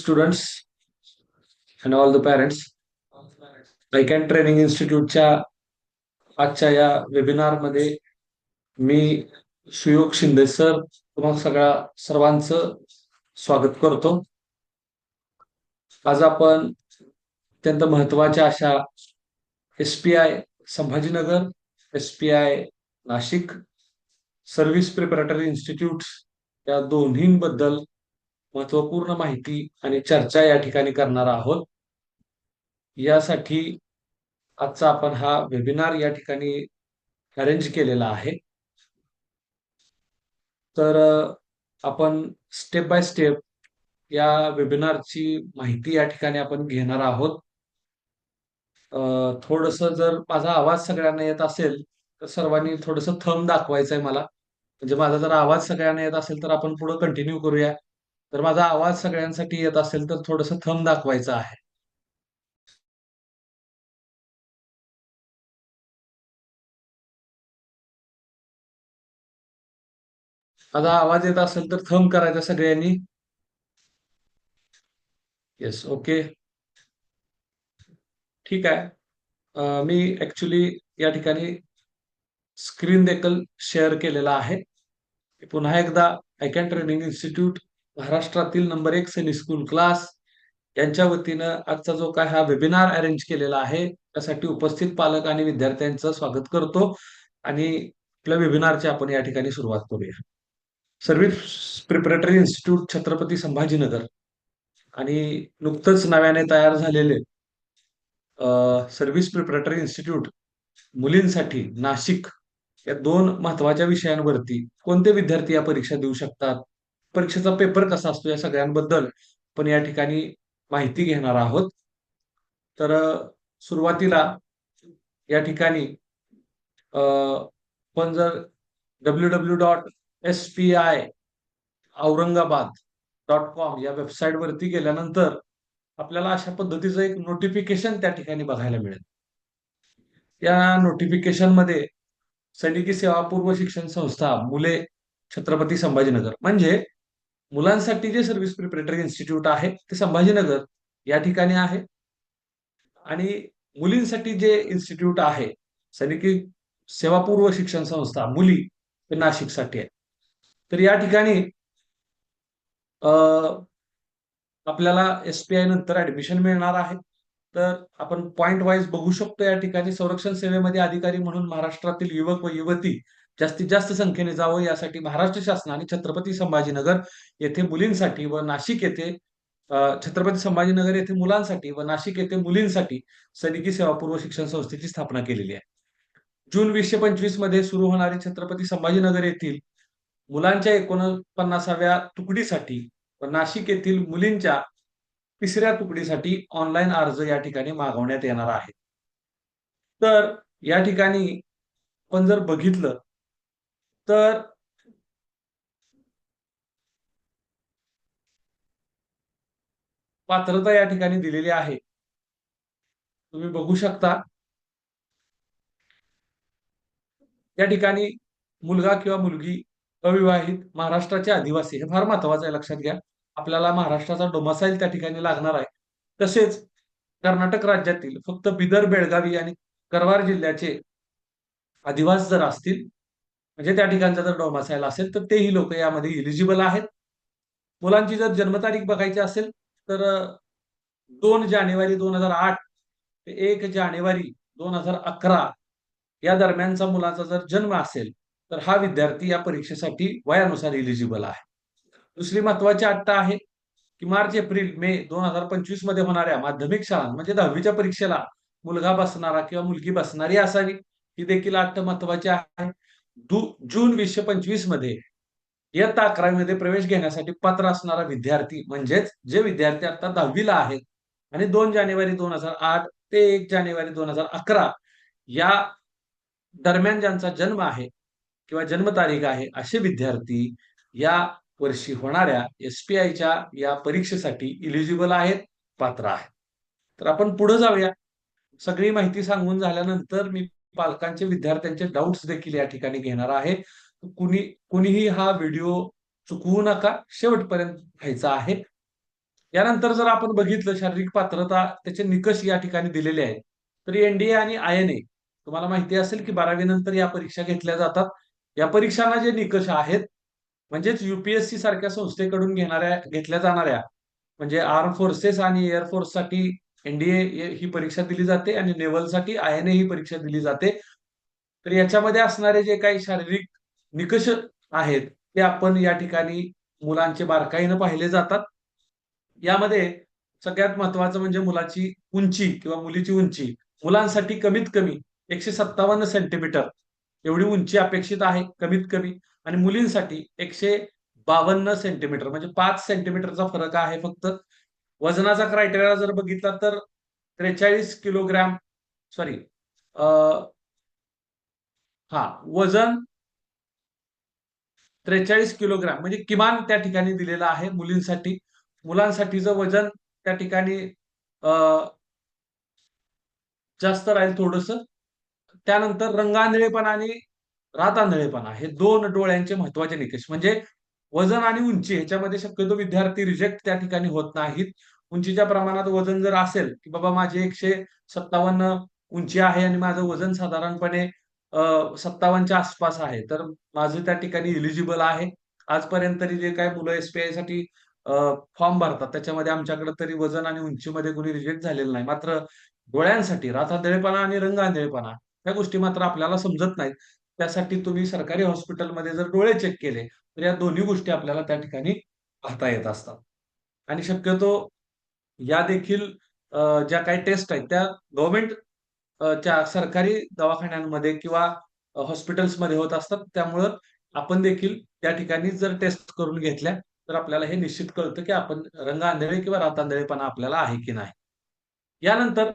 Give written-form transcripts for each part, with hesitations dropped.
students and all the parents. ICAN training इन्स्टिट्यूटच्या आजच्या या वेबिनार मध्ये मी सुयोग शिंदे सर तुम्हा सर्वांचं स्वागत करतो. आज आपण अत्यंत महत्त्वाच्या अशा SPI Sambhajinagar, SPI Nashik, service preparatory institute या दोन्हींबद्दल महत्त्वपूर्ण माहिती आणि चर्चा या ठिकाणी करणार आहोत. यासाठी आजचा आपण हा वेबिनार या ठिकाणी अरेंज केलेला आहे. तर आपण स्टेप बाय स्टेप या वेबिनारची माहिती या ठिकाणी आपण घेणार आहोत. थोडंसं जर माझा आवाज सगळ्यांना येत असेल तर सर्वांनी थोडंसं थंब दाखवायचं आहे मला. म्हणजे माझा जर आवाज सगळ्यांना येत असेल तर आपण पुढे कंटिन्यू करूया. तर माझा आवाज सगळ्यांसाठी येत असेल तर थोडंसं थंब दाखवायचं आहे. माझा आवाज येत असेल तर थंब करायचा सगळ्यांनी. येस, ओके, ठीक आहे. मी ऍक्च्युली या ठिकाणी स्क्रीन देखील शेअर केलेला आहे. पुन्हा एकदा ICAN ट्रेनिंग इन्स्टिट्यूट महाराष्ट्रातील नंबर 1 सैनिक स्कूल क्लास यांच्या वतीनं आजचा जो काय हा वेबिनार अरेंज केलेला आहे त्यासाठी उपस्थित पालक आणि विद्यार्थ्यांचं स्वागत करतो आणि आपल्या वेबिनारची आपण या ठिकाणी सुरुवात करूया. Service preparatory institute Chhatrapati Sambhajinagar आणि नुकतंच नव्याने तयार झालेले सर्व्हिस प्रिपरेटरी इन्स्टिट्यूट मुलींसाठी नाशिक या दोन महत्वाच्या विषयांवरती कोणते विद्यार्थी या परीक्षा देऊ शकतात, परीक्षेचा पेपर कसा असतो, या सगळ्यांबद्दल आपण या ठिकाणी माहिती घेणार आहोत. तर सुरुवातीला या ठिकाणी आपण जर www.SPI-Aurangabad.com या वेबसाईट वरती गेल्यानंतर आपल्याला अशा पद्धतीचं एक नोटिफिकेशन त्या ठिकाणी बघायला मिळेल. या नोटिफिकेशन मध्ये सैनिकी सेवा पूर्व शिक्षण संस्था मुले छत्रपती संभाजीनगर म्हणजे मुलांसाठी जे सर्व्हिस प्रिपरेटरी इन्स्टिट्यूट आहे ते संभाजीनगर या ठिकाणी आहे आणि मुलींसाठी जे इन्स्टिट्यूट आहे सैनिकी सेवा पूर्व शिक्षण संस्था मुली ते नाशिकसाठी आहे. तर या ठिकाणी आपल्याला SPI नंतर ऍडमिशन मिळणार आहे. तर आपण पॉइंट वाईज बघू शकतो. या ठिकाणी संरक्षण सेवेमध्ये अधिकारी म्हणून महाराष्ट्रातील युवक व युवती जास्तीत जास्त संख्येने जावं यासाठी महाराष्ट्र शासनाने छत्रपती संभाजीनगर येथे मुलींसाठी व नाशिक येथे छत्रपती संभाजीनगर येथे मुलांसाठी व नाशिक येथे मुलींसाठी सैनिकी सेवा पूर्व शिक्षण संस्थेची स्थापना केलेली आहे. जून 2025 मध्ये सुरू होणारी छत्रपती संभाजीनगर येथील मुलांच्या 49व्या तुकडीसाठी व नाशिक येथील मुलींच्या 3ऱ्या तुकडीसाठी ऑनलाईन अर्ज या ठिकाणी मागवण्यात येणार आहे. तर या ठिकाणी आपण जर बघितलं तर पात्रता या ठिकाणी दिलेली आहे. तुम्ही बघू शकता या ठिकाणी मुलगा किंवा मुलगी अविवाहित महाराष्ट्राचे आदिवासी हे फार महत्वाचं आहे, लक्षात घ्या. आपल्याला महाराष्ट्राचा डोमासाईल त्या ठिकाणी लागणार आहे. तसेच कर्नाटक राज्यातील फक्त बिदर, बेळगावी आणि करवार जिल्ह्याचे आदिवासी जर असतील म्हणजे त्या ठिकाणचा जर डोमासाईल असेल तर तेही लोक यामध्ये इलिजिबल आहेत. मुलांची जर जन्मतारीख बघायची असेल तर 2 जानेवारी 2008 ते 1 जानेवारी 2011 या दरम्यानचा मुलाचा जर जन्म असेल तर हा विद्यार्थी या परीक्षेसाठी वयानुसार इलिजिबल आहे. दुसरी महत्वाची अट आहे की मार्च, एप्रिल, मे 2025 मध्ये होणाऱ्या माध्यमिक शाळा म्हणजे 10वीच्या परीक्षेला मुलगा बसणारा किंवा मुलगी बसणारी असावी, ही देखील अट महत्वाची आहे. जून 2025 मध्ये इयत्ता 11वी मध्ये प्रवेश घेण्यासाठी पात्र असणारा विद्यार्थी म्हणजेच जे विद्यार्थी आता 10वीला आहेत आणि 2 जानेवारी 2008 ते 1 जानेवारी 2011 या दरम्यान ज्यांचा जन्म आहे किंवा जन्मतारीख आहे असे विद्यार्थी या वर्षी होणाऱ्या SPIच्या या परीक्षेसाठी इलिजिबल आहेत, पात्र आहेत. तर आपण पुढे जाऊया. सगळी माहिती सांगून झाल्यानंतर मी पालकांचे विद्यार्थ्यांचे डाऊट्स देखील या ठिकाणी घेणार आहे. कुणीही हा व्हिडिओ चुकवू नका, शेवटपर्यंत पाहायचा आहे. यानंतर जर आपण बघितलं शारीरिक पात्रता त्याचे निकष या ठिकाणी दिलेले आहेत, तर एनडीए आणि आयएनए तुम्हाला माहिती असेल की 12वी नंतर या परीक्षा घेतल्या जातात. या परीक्षांना जे निकष आहेत म्हणजेच युपीएससी सारख्या संस्थेकडून घेतल्या जाणाऱ्या म्हणजे आर्म फोर्सेस आणि एअर फोर्ससाठी एनडीए ही परीक्षा दिली जाते आणि नेव्हलसाठी आयएनए ही परीक्षा दिली जाते. तर याच्यामध्ये असणारे जे काही शारीरिक निकष आहेत ते आपण या ठिकाणी मुलांचे बारकाईनं पाहिले जातात. यामध्ये सगळ्यात महत्वाचं म्हणजे मुलाची उंची किंवा मुलीची उंची. मुलांसाठी कमीत कमी 157 सेंटीमीटर एवढी उंची अपेक्षित आहे कमीत कमी आणि मुलींसाठी 152 सेंटीमीटर म्हणजे 5 सेंटीमीटरचा फरक आहे फक्त. वजनाचा क्रायटेरिया जर बघितला तर 43 किलोग्रॅम सॉरी हा वजन 43 किलोग्राम म्हणजे किमान त्या ठिकाणी दिलेलं आहे मुलींसाठी. मुलांसाठीचं वजन त्या ठिकाणी अ, जास्त राहील थोडस. त्यानंतर रंगांधळेपणा आणि रातांधळेपणा हे दोन डोळ्यांचे महत्वाचे निकष म्हणजे वजन आणि उंची ह्याच्यामध्ये शक्यतो विद्यार्थी रिजेक्ट त्या ठिकाणी होत नाहीत. उंचीच्या प्रमाणात वजन जर असेल की बाबा माझी 157 उंची आहे आणि माझं वजन साधारणपणे 57च्या आसपास आहे तर माझं त्या ठिकाणी इलिजिबल आहे. आजपर्यंत तरी जे काय मुलं एसपीआय साठी फॉर्म भरतात त्याच्यामध्ये आमच्याकडे तरी वजन आणि उंचीमध्ये कोणी रिजेक्ट झालेलं नाही. मात्र डोळ्यांसाठी रातांधळेपणा आणि रंगांधळेपणा या गोष्टी मात्र आपल्याला समजत नाहीत. त्यासाठी तुम्ही सरकारी हॉस्पिटलमध्ये जर डोळे चेक केले तर या दोन्ही गोष्टी आपल्याला त्या ठिकाणी पाहता येत असतात. आणि शक्यतो या देखील ज्या काही टेस्ट आहेत त्या गव्हर्नमेंट च्या सरकारी दवाखान्यांमध्ये किंवा हॉस्पिटल्समध्ये होत असतात. त्यामुळं आपण देखील त्या ठिकाणी जर टेस्ट करून घेतल्या तर आपल्याला हे निश्चित कळतं की आपण रंगांधळे किंवा रातांधळेपणा आपल्याला आहे की नाही. यानंतर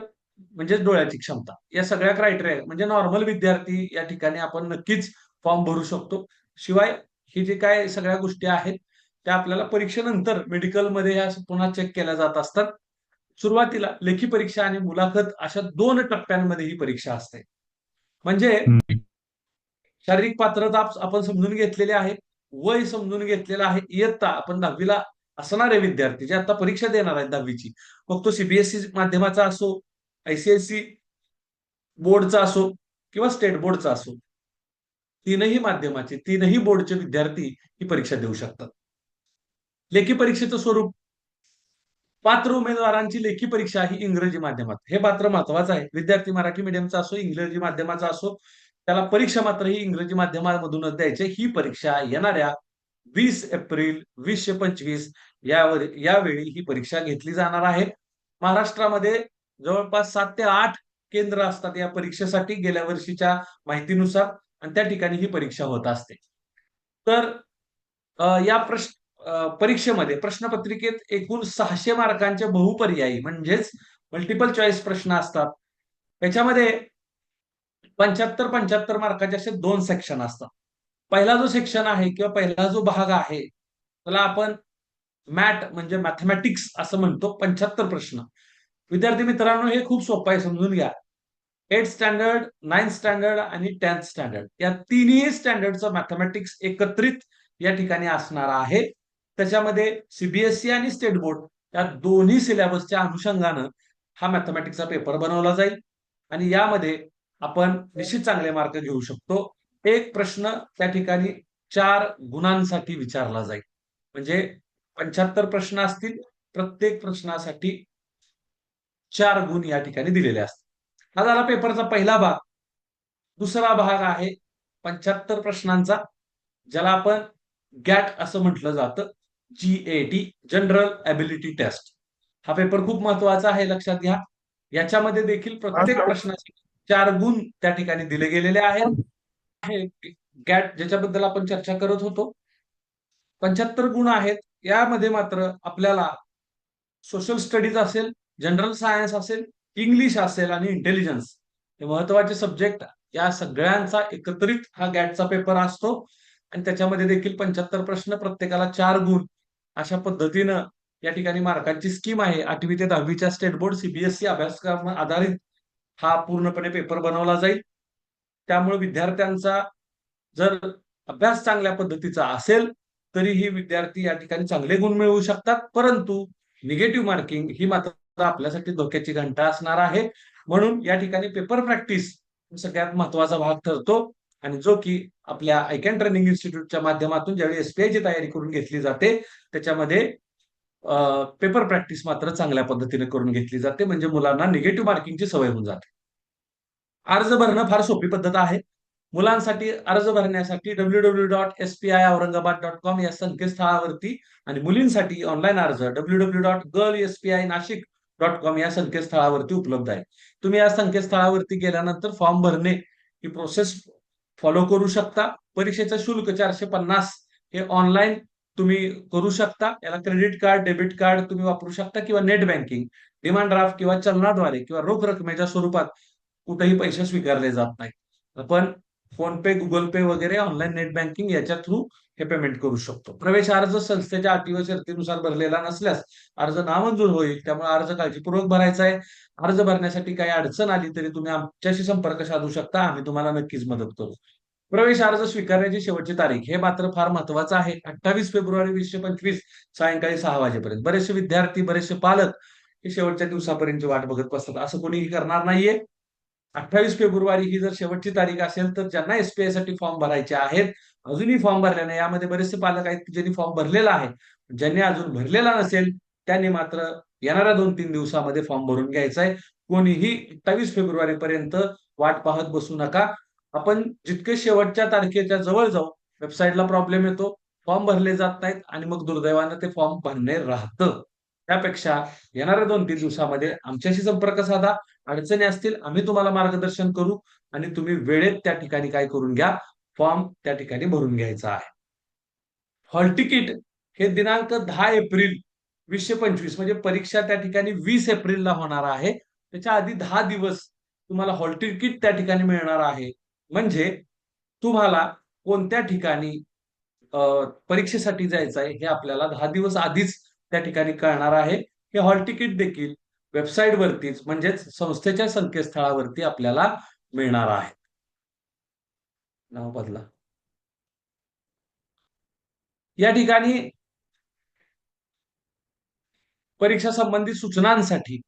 म्हणजे डोळ्याची क्षमता. या सगळ्या क्रायटेरिया म्हणजे नॉर्मल विद्यार्थी या ठिकाणी आपण नक्कीच फॉर्म भरू शकतो. शिवाय हे जे काय सगळ्या गोष्टी आहेत त्या आपल्याला परीक्षेनंतर मेडिकलमध्ये ह्या पुन्हा चेक केल्या जात असतात. सुरुवातीला लेखी परीक्षा आणि मुलाखत अशा 2 टप्प्यांमध्ये ही परीक्षा असते. म्हणजे हम्म. शारीरिक पात्रता आपण समजून घेतलेली आहे, वय समजून घेतलेलं आहे, इयत्ता आपण 10वीला असणारे विद्यार्थी जे आता परीक्षा देणार आहेत 10वीची, मग तो सीबीएसई माध्यमाचा असो, आयसीएसई बोर्डचा असो किंवा स्टेट बोर्डचा असो, तीनही माध्यमाचे, तीनही बोर्डचे विद्यार्थी ही परीक्षा देऊ शकतात. लेखी परीक्षेचं स्वरूप पात्र उमेदवारांची लेखी परीक्षा ही इंग्रजी माध्यमात. हे मात्र महत्वाचं आहे. विद्यार्थी मराठी मीडियमचा असो, इंग्रजी माध्यमाचा असो, त्याला परीक्षा मात्र ही इंग्रजी माध्यमामधूनच द्यायची. ही परीक्षा येणाऱ्या 20 एप्रिल 2025 यावेळी ही परीक्षा घेतली जाणार आहे. महाराष्ट्रामध्ये जवळपास 7 ते 8 केंद्र असतात या परीक्षेसाठी गेल्या वर्षीच्या माहितीनुसार आणि त्या ठिकाणी ही परीक्षा होत असते. तर या परीक्षेमध्ये प्रश्नपत्रिकेत एकूण 600 मार्कांचे बहुपर्यायी म्हणजेच मल्टिपल चॉईस प्रश्न असतात. त्याच्यामध्ये 75-75 मार्काचे असे 2 सेक्शन असतात. पहिला जो सेक्शन आहे किंवा पहिला जो भाग आहे त्याला आपण मॅट म्हणजे मॅथमॅटिक्स असं म्हणतो. 75 प्रश्न. विद्यार्थी मित्रांनो हे खूप सोपं आहे समजून घ्या. 8th स्टँडर्ड, 9th स्टँडर्ड आणि 10th स्टँडर्ड या तिन्ही स्टँडर्डचं मॅथमॅटिक्स एकत्रित या ठिकाणी असणार आहे. त्याच्यामध्ये सीबीएसई आणि स्टेट बोर्ड या दोन्ही सिलेबसच्या अनुषंगानं हा मॅथमॅटिक्सचा पेपर बनवला जाईल आणि यामध्ये आपण निश्चित चांगले मार्क घेऊ शकतो. एक प्रश्न त्या ठिकाणी 4 गुणांसाठी विचारला जाईल. म्हणजे 75 प्रश्न असतील, प्रत्येक प्रश्नासाठी 4 गुण या ठिकाणी दिलेले असतात. हा झाला पेपरचा पहिला भाग. दुसरा भाग आहे 75 प्रश्नांचा, ज्याला आपण गॅट असं म्हटलं जातं. GAT general ability test. हा पेपर खूप महत्वाचा आहे लक्षात घ्या. याच्यामध्ये देखील प्रत्येक प्रश्नाचे 4 गुण त्या ठिकाणी दिले गेलेले आहेत. गॅट ज्याच्याबद्दल आपण चर्चा करत होतो 75 गुण आहेत. यामध्ये मात्र आपल्याला सोशल स्टडीज असेल, जनरल सायन्स असेल, इंग्लिश असेल आणि इंटेलिजन्स हे महत्वाचे सब्जेक्ट या सगळ्यांचा एकत्रित हा गॅटचा पेपर असतो आणि त्याच्यामध्ये देखील 75 प्रश्न प्रत्येकाला 4 गुण अशा पद्धतीनं या ठिकाणी मार्कांची स्कीम आहे. 8वी ते 10वीच्या स्टेट बोर्ड सीबीएसई अभ्यासक्रम आधारित हा पूर्णपणे पेपर बनवला जाईल. त्यामुळे विद्यार्थ्यांचा जर अभ्यास चांगल्या पद्धतीचा असेल तरीही विद्यार्थी या ठिकाणी चांगले गुण मिळवू शकतात. परंतु निगेटिव्ह मार्किंग ही मात्र आपल्यासाठी धोक्याची घंटा असणार आहे. म्हणून या ठिकाणी पेपर प्रॅक्टिस सगळ्यात महत्वाचा भाग ठरतो, आणि जो की आपल्या आयकॅन ट्रेनिंग इन्स्टिट्यूटच्या माध्यमातून ज्यावेळी एसपीआय ची तयारी करून घेतली जाते, त्याच्यामध्ये पेपर प्रॅक्टिस मात्र चांगल्या पद्धतीने करून घेतली जाते, म्हणजे मुलांना निगेटिव्ह मार्किंगची सवय होऊन जाते. अर्ज भरणं फार सोपी पद्धत आहे. मुलांसाठी अर्ज भरण्यासाठी www.spiourangabad.com या संकेतस्थळावरती, आणि मुलींसाठी ऑनलाईन अर्ज www.girlspinaashik.com या संकेतस्थळावरती उपलब्ध आहे. तुम्ही या संकेतस्थळावरती गेल्यानंतर फॉर्म भरणे ही प्रोसेस फॉलो करू शकता. परीक्षेचं शुल्क 450 हे ऑनलाईन तुम्ही करू शकता. याला क्रेडिट कार्ड, डेबिट कार्ड तुम्ही वापरू शकता, किंवा नेट बँकिंग, डिमांड ड्राफ्ट किंवा चलनाद्वारे किंवा रोख रकमेच्या स्वरूपात कुठेही पैसे स्वीकारले जात नाहीत. आपण फोन पे, गुगल पे वगैरे ऑनलाईन नेट बँकिंग याच्या थ्रू हे पेमेंट करू शकतो. प्रवेश अर्ज संस्थेच्या अटी व शर्तीनुसार भरलेला नसल्यास अर्ज नामंजूर होईल, त्यामुळे अर्ज काळजीपूर्वक भरायचा आहे. अर्ज भरण्यासाठी काही अडचण आली तरी तुम्ही आमच्याशी संपर्क साधू शकता, आम्ही तुम्हाला नक्कीच मदत करू. प्रवेश अर्ज स्वीकारण्याची शेवटची तारीख हे मात्र फार महत्वाचं आहे, 28 फेब्रुवारी 2025 सायंकाळी 6 वाजेपर्यंत. बरेचसे विद्यार्थी, बरेचसे पालक हे शेवटच्या दिवसापर्यंत वाट बघत बसतात, असं कोणीही करणार नाहीये. 28 फेब्रुवारी ही जर शेवटची तारीख असेल, तर ज्यांना एसपीआय साठी फॉर्म भरायचे आहेत, अजूनही फॉर्म भरले नाही, यामध्ये बरेचसे पालक आहेत ज्यांनी फॉर्म भरलेला आहे, ज्यांनी अजून भरलेला नसेल त्यांनी मात्र येणाऱ्या 2-3 दिवसामध्ये फॉर्म भरून घ्यायचा आहे. कोणीही 28 फेब्रुवारी पर्यंत वाट पाहत बसू नका. आपण जितके शेवटच्या तारखेच्या जवळ जाऊ, वेबसाईटला प्रॉब्लेम येतो, फॉर्म भरले जात नाहीत, आणि मग दुर्दैवानं ते फॉर्म भरणे राहतं. त्यापेक्षा येणाऱ्या 2-3 दिवसामध्ये आमच्याशी संपर्क साधा. अडचणी असतील, आम्ही तुम्हाला मार्गदर्शन करू, आणि तुम्ही वेळेत त्या ठिकाणी काय करून घ्या, फॉर्म त्या ठिकाणी भरून घ्यायचा आहे. हॉल तिकीट हे दिनांक 10 एप्रिल 2025, म्हणजे परीक्षा त्या ठिकाणी 20 एप्रिलला होणार आहे. त्याच्या आधी 10 दिवस तुम्हाला हॉल तिकीट त्या ठिकाणी मिळणार आहे. म्हणजे तुम्हाला कोणत्या ठिकाणी अ, परीक्षेसाठी जायचं आहे हे आपल्याला 10 दिवस आधीच त्या ठिकाणी कळणार आहे. हे हॉल तिकीट देखील वेबसाईट वरतीच, म्हणजेच संस्थेच्या संकेतस्थळावरती आपल्याला मिळणार आहे. नाव बदला. या ठिकाणी परीक्षा संबंधित सूचनांसाठी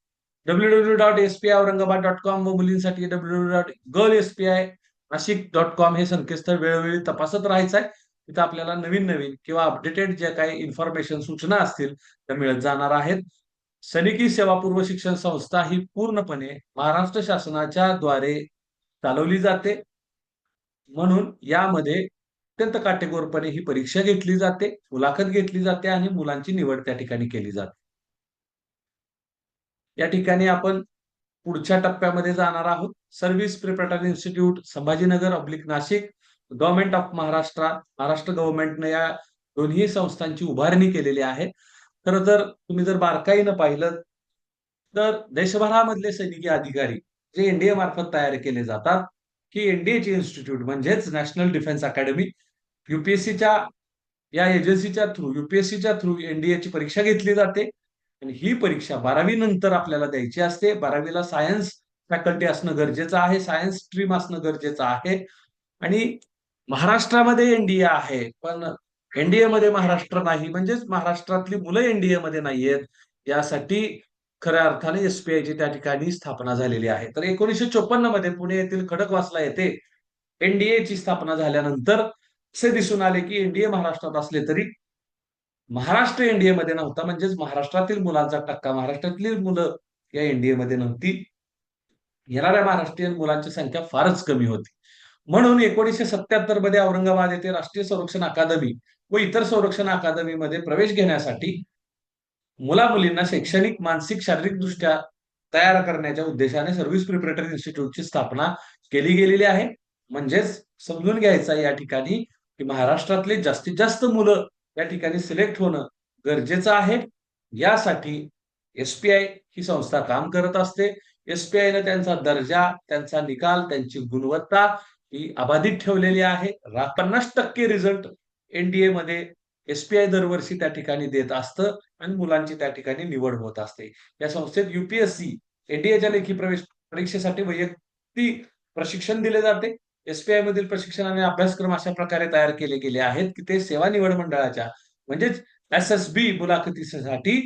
www.spiourangabad.com व मुलींसाठी www.girlspinaashik.com हे संकेतस्थळ वेळोवेळी तपासत राहायचं आहे. तिथं आपल्याला नवीन नवीन किंवा अपडेटेड ज्या काही इन्फॉर्मेशन, सूचना असतील त्या मिळत जाणार आहेत. सैनिकी सेवा पूर्व शिक्षण संस्था ही पूर्णपणे महाराष्ट्र शासनाच्या द्वारे चालवली जाते, म्हणून यामध्ये अत्यंत काटेकोरपणे ही परीक्षा घेतली जाते, मुलाखत घेतली जाते, आणि मुलांची निवड त्या ठिकाणी केली जाते. या ठिकाणी आपण पुढच्या टप्प्यामध्ये जाणार आहोत. Service preparatory institute Sambhajinagar oblique Nashik, government of Maharashtra, Maharashtra गव्हर्नमेंटने या दोन्ही संस्थांची उभारणी केलेली आहे. खरं तर तुम्ही जर बारकाईनं पाहिलं तर देशभरामधले सैनिकी अधिकारी जे एनडीए मार्फत तयार केले जातात, की एनडीएची इन्स्टिट्यूट म्हणजेच नॅशनल डिफेन्स अकॅडमी, युपीएससीच्या या एजन्सीच्या थ्रू, युपीएससीच्या थ्रू एनडीएची परीक्षा घेतली जाते, आणि ही परीक्षा 12वी नंतर आपल्याला द्यायची असते. 12वीला सायन्स फॅकल्टी असणं गरजेचं आहे, सायन्स स्ट्रीम असणं गरजेचं आहे. आणि महाराष्ट्रामध्ये एनडीए आहे, पण एनडीए मध्ये महाराष्ट्र नाही, म्हणजेच महाराष्ट्रातली मुलं एनडीए मध्ये नाहीयेत. यासाठी खऱ्या अर्थाने एसपीआयची त्या ठिकाणी स्थापना झालेली आहे. तर 1954 मध्ये पुणे येथील खडकवासला येथे एनडीए ची स्थापना झाल्यानंतर असे दिसून आले की एनडीए महाराष्ट्रात असले तरी महाराष्ट्र एनडीए मध्ये नव्हता, म्हणजेच महाराष्ट्रातील मुलांचा टक्का, महाराष्ट्रातली मुलं या एनडीए मध्ये नव्हती. येणाऱ्या महाराष्ट्रीयन मुलांची संख्या फारच कमी होती. म्हणून 1977 मध्ये औरंगाबाद येथे राष्ट्रीय संरक्षण अकादमी व इतर संरक्षण अकादमीमध्ये प्रवेश घेण्यासाठी मुला मुलींना शैक्षणिक, मानसिक, शारीरिक दृष्ट्या तयार करण्याच्या उद्देशाने सर्व्हिस प्रिपरेटरी इन्स्टिट्यूटची स्थापना केली गेलेली आहे. म्हणजेच समजून घ्यायचं या ठिकाणी की महाराष्ट्रातले जास्तीत जास्त मुलं या ठिकाणी सिलेक्ट होणं गरजेचं आहे. यासाठी एसपीआय ही संस्था काम करत असते. एसपीआयने त्यांचा दर्जा, त्यांचा निकाल, त्यांची गुणवत्ता ही अबाधित ठेवलेली आहे. 50% रिझल्ट एनडीए मध्ये एसपीआय दरवर्षी त्या ठिकाणी देत असतं, आणि मुलांची त्या ठिकाणी निवड होत असते. या संस्थेत युपीएससी एनडीएच्या लेखी प्रवेश परीक्षेसाठी वैयक्तिक प्रशिक्षण दिले जाते. एसपीआय मधील प्रशिक्षण आणि अभ्यासक्रम अशा प्रकारे तयार केले गेले आहेत की ते सेवा निवड मंडळाच्या, म्हणजेच एसएसबी मुलाखतीसाठी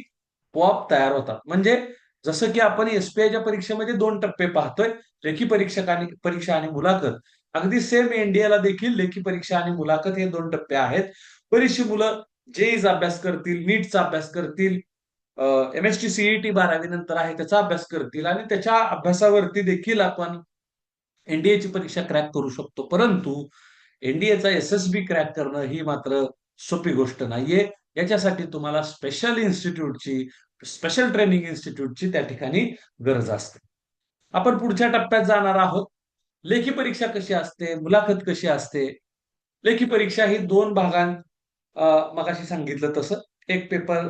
आपोआप तयार होतात. म्हणजे जसं की आपण एसपीआयच्या परीक्षेमध्ये 2 टप्पे पाहतोय, लेखी परीक्षा आणि मुलाखत. अगदी सेम एनडीएला देखील लेखी परीक्षा आणि मुलाखत हे 2 टप्पे आहेत. बरीचशी मुलं जेईचा अभ्यास करतील, नीटचा अभ्यास करतील, एमएसटी सीईटी 12वी नंतर आहे त्याचा अभ्यास करतील आणि त्याच्या अभ्यासावरती देखील आपण एनडीएची परीक्षा क्रॅक करू शकतो. परंतु एनडीएचा एसएसबी क्रॅक करणं ही मात्र सोपी गोष्ट नाहीये. याच्यासाठी तुम्हाला स्पेशल ट्रेनिंग इन्स्टिट्यूटची त्या ठिकाणी गरज असते. आपण पुढच्या टप्प्यात जाणार आहोत. लेखी परीक्षा कशी असते, मुलाखत कशी असते. लेखी परीक्षा ही 2 भागांत, मगाशी सांगितलं तसं, एक पेपर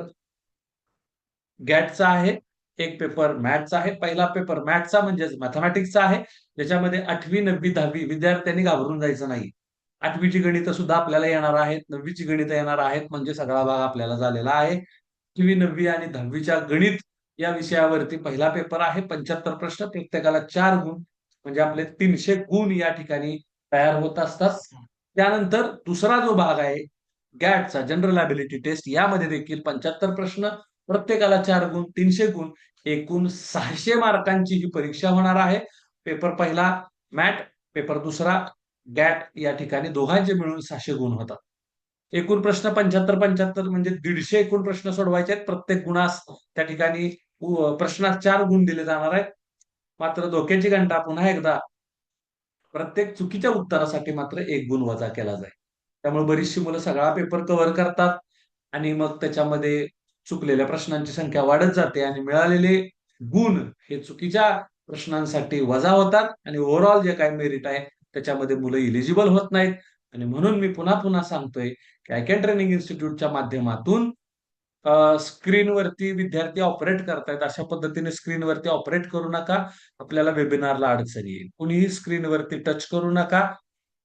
गॅटचा आहे, एक पेपर मॅथचा आहे. पहिला पेपर मॅथचा म्हणजेच मॅथमॅटिक्सचा आहे, ज्याच्यामध्ये 8वी, 9वी, 10वी विद्यार्थ्यांनी घाबरून जायचं नाही. 8वीची गणितं सुद्धा आपल्याला येणार आहेत, 9वीची गणितं येणार आहेत, म्हणजे सगळा भाग आपल्याला झालेला आहे. 8वी, 9वी आणि 10वीच्या गणित या विषयावरती पहिला पेपर आहे. 75 प्रश्न, प्रत्येकाला 4 गुण, म्हणजे आपले 300 गुण या ठिकाणी तयार होत असतात. त्यानंतर दुसरा जो भाग आहे गॅटचा, जनरल ॲबिलिटी टेस्ट, यामध्ये देखील 75 प्रश्न, प्रत्येकाला 4 गुण, 300 गुण, एकूण 600 मार्कांची ही परीक्षा होणार आहे. पेपर पहिला मॅट, पेपर दुसरा गॅट, या ठिकाणी दोघांचे मिळून 600 गुण होतात. एकूण प्रश्न 75-75 म्हणजे 150 एकूण प्रश्न सोडवायचे आहेत. प्रत्येक गुणास त्या ठिकाणी प्रश्नास 4 गुण दिले जाणार आहेत. मात्र धोक्याची घंटा पुन्हा एकदा, प्रत्येक चुकीच्या उत्तरासाठी मात्र 1 गुण वजा केला जाईल. त्यामुळे बरीचशी मुलं सगळा पेपर कव्हर करतात आणि मग त्याच्यामध्ये चुकलेल्या प्रश्नांची संख्या वाढत जाते आणि मिळालेले गुण हे चुकीच्या प्रश्नांसाठी वजा होतात आणि ओव्हरऑल जे काही मेरिट आहे त्याच्यामध्ये मुलं इलिजिबल होत नाहीत. आणि म्हणून मी पुन्हा पुन्हा सांगतोय की आयकॅन ट्रेनिंग इन्स्टिट्यूटच्या माध्यमातून स्क्रीनवरती विद्यार्थी ऑपरेट करतायत अशा पद्धतीने स्क्रीनवरती ऑपरेट करू नका. आपल्याला वेबिनारला अडचण येईल. कुणीही स्क्रीनवरती टच करू नका.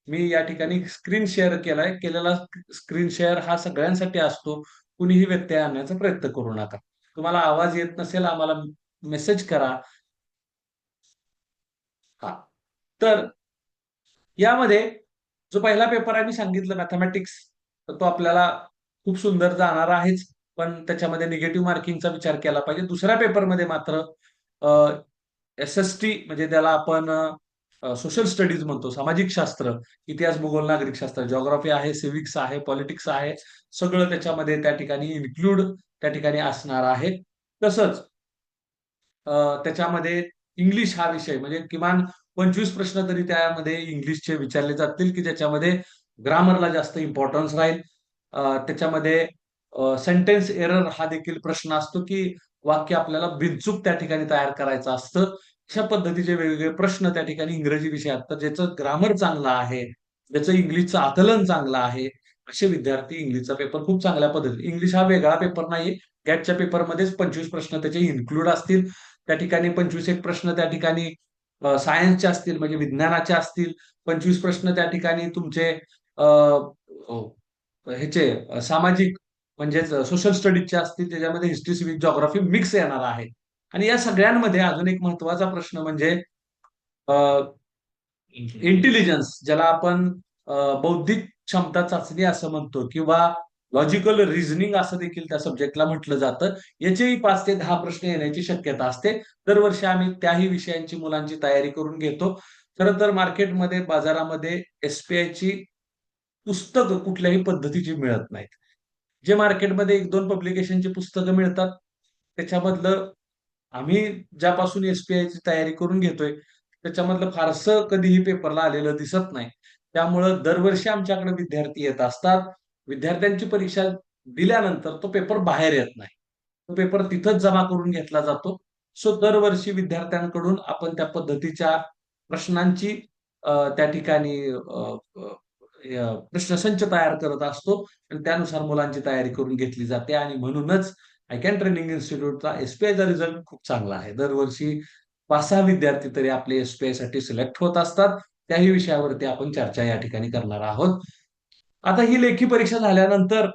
मी या ठिकाणी स्क्रीन शेअर केलेला स्क्रीन शेअर हा सगळ्यांसाठी असतो. कुणीही व्यत्यय आणण्याचा प्रयत्न करू नका. तुम्हाला आवाज येत नसेल आम्हाला मेसेज करा. हा, तर यामध्ये जो पहिला पेपर आहे मी सांगितलं मॅथमॅटिक्स, तर तो आपल्याला खूप सुंदर जाणार आहेच, पण त्याच्यामध्ये निगेटिव्ह मार्किंगचा विचार केला पाहिजे. दुसऱ्या पेपरमध्ये मात्र एसएसटी म्हणजे त्याला आपण सोशल स्टडीज म्हणतो, सामाजिक शास्त्र, इतिहास, भूगोल, नागरिक शास्त्र, जिओग्राफी आहे, सिव्हिक्स आहे, पॉलिटिक्स आहे, सगळं त्याच्यामध्ये त्या ठिकाणी इन्क्लूड त्या ठिकाणी असणार आहे. तसंच त्याच्यामध्ये इंग्लिश हा विषय म्हणजे किमान 25 प्रश्न तरी त्यामध्ये इंग्लिशचे विचारले जातील, की ज्याच्यामध्ये ग्रामरला जास्त इम्पॉर्टन्स राहील. त्याच्यामध्ये सेंटेन्स एरर हा देखील प्रश्न असतो, की वाक्य आपल्याला बिनचूक त्या ठिकाणी तयार करायचं असतं. अशा पद्धतीचे वेगवेगळे प्रश्न त्या ठिकाणी इंग्रजी विषयात, तर ज्याचं ग्रामर चांगलं आहे, ज्याचं इंग्लिशचं आकलन चांगलं आहे, असे विद्यार्थी इंग्लिशचा पेपर खूप चांगल्या पद्धतीने, इंग्लिश हा वेगळा पेपर नाही, गॅटच्या पेपरमध्येच 25 प्रश्न त्याचे इन्क्लूड असतील. त्या ठिकाणी 25 एक प्रश्न त्या ठिकाणी सायन्सचे असतील म्हणजे विज्ञानाचे असतील. 25 प्रश्न त्या ठिकाणी तुमचे ह्याचे सामाजिक म्हणजेच सोशल स्टडीजचे असतील, त्याच्यामध्ये हिस्ट्री, सिव्हिक, जॉग्राफी मिक्स येणार आहे. आणि या सगळ्यांमध्ये अजून एक महत्वाचा प्रश्न म्हणजे इंटेलिजन्स, ज्याला आपण बौद्धिक क्षमता चाचणी असं म्हणतो किंवा लॉजिकल रिझनिंग असं देखील त्या सब्जेक्टला म्हटलं जातं. याचेही 5 ते 10 प्रश्न येण्याची शक्यता असते. दरवर्षी आम्ही त्याही विषयांची मुलांची तयारी करून घेतो. खरं तर मार्केटमध्ये, बाजारामध्ये एसपीआयची पुस्तकं कुठल्याही पद्धतीची मिळत नाहीत. जे मार्केटमध्ये 1-2 पब्लिकेशनची पुस्तकं मिळतात, त्याच्यामधलं आम्ही ज्यापासून एसपीआयची तयारी करून घेतोय, त्याच्यामधलं फारसं कधीही पेपरला आलेलं दिसत नाही. त्यामुळं दरवर्षी आमच्याकडे विद्यार्थी येत असतात. विद्यार्थ्यांची परीक्षा दिल्यानंतर तो पेपर बाहेर येत नाही. तो पेपर तिथंच जमा करून घेतला जातो. सो दरवर्षी विद्यार्थ्यांकडून आपण त्या पद्धतीच्या प्रश्नांची त्या ठिकाणी प्रश्नसंच तयार करत असतो आणि त्यानुसार मुलांची तयारी करून घेतली जाते आणि म्हणूनच आयकॅन ट्रेनिंग इन्स्टिट्यूटचा एसपीआयचा रिझल्ट खूप चांगला आहे. दरवर्षी 5-6 विद्यार्थी तरी आपले एसपीआय साठी सिलेक्ट होत असतात. त्याही विषयावरती आपण चर्चा या ठिकाणी करणार आहोत. आता ही लेखी परीक्षा झाल्यानंतर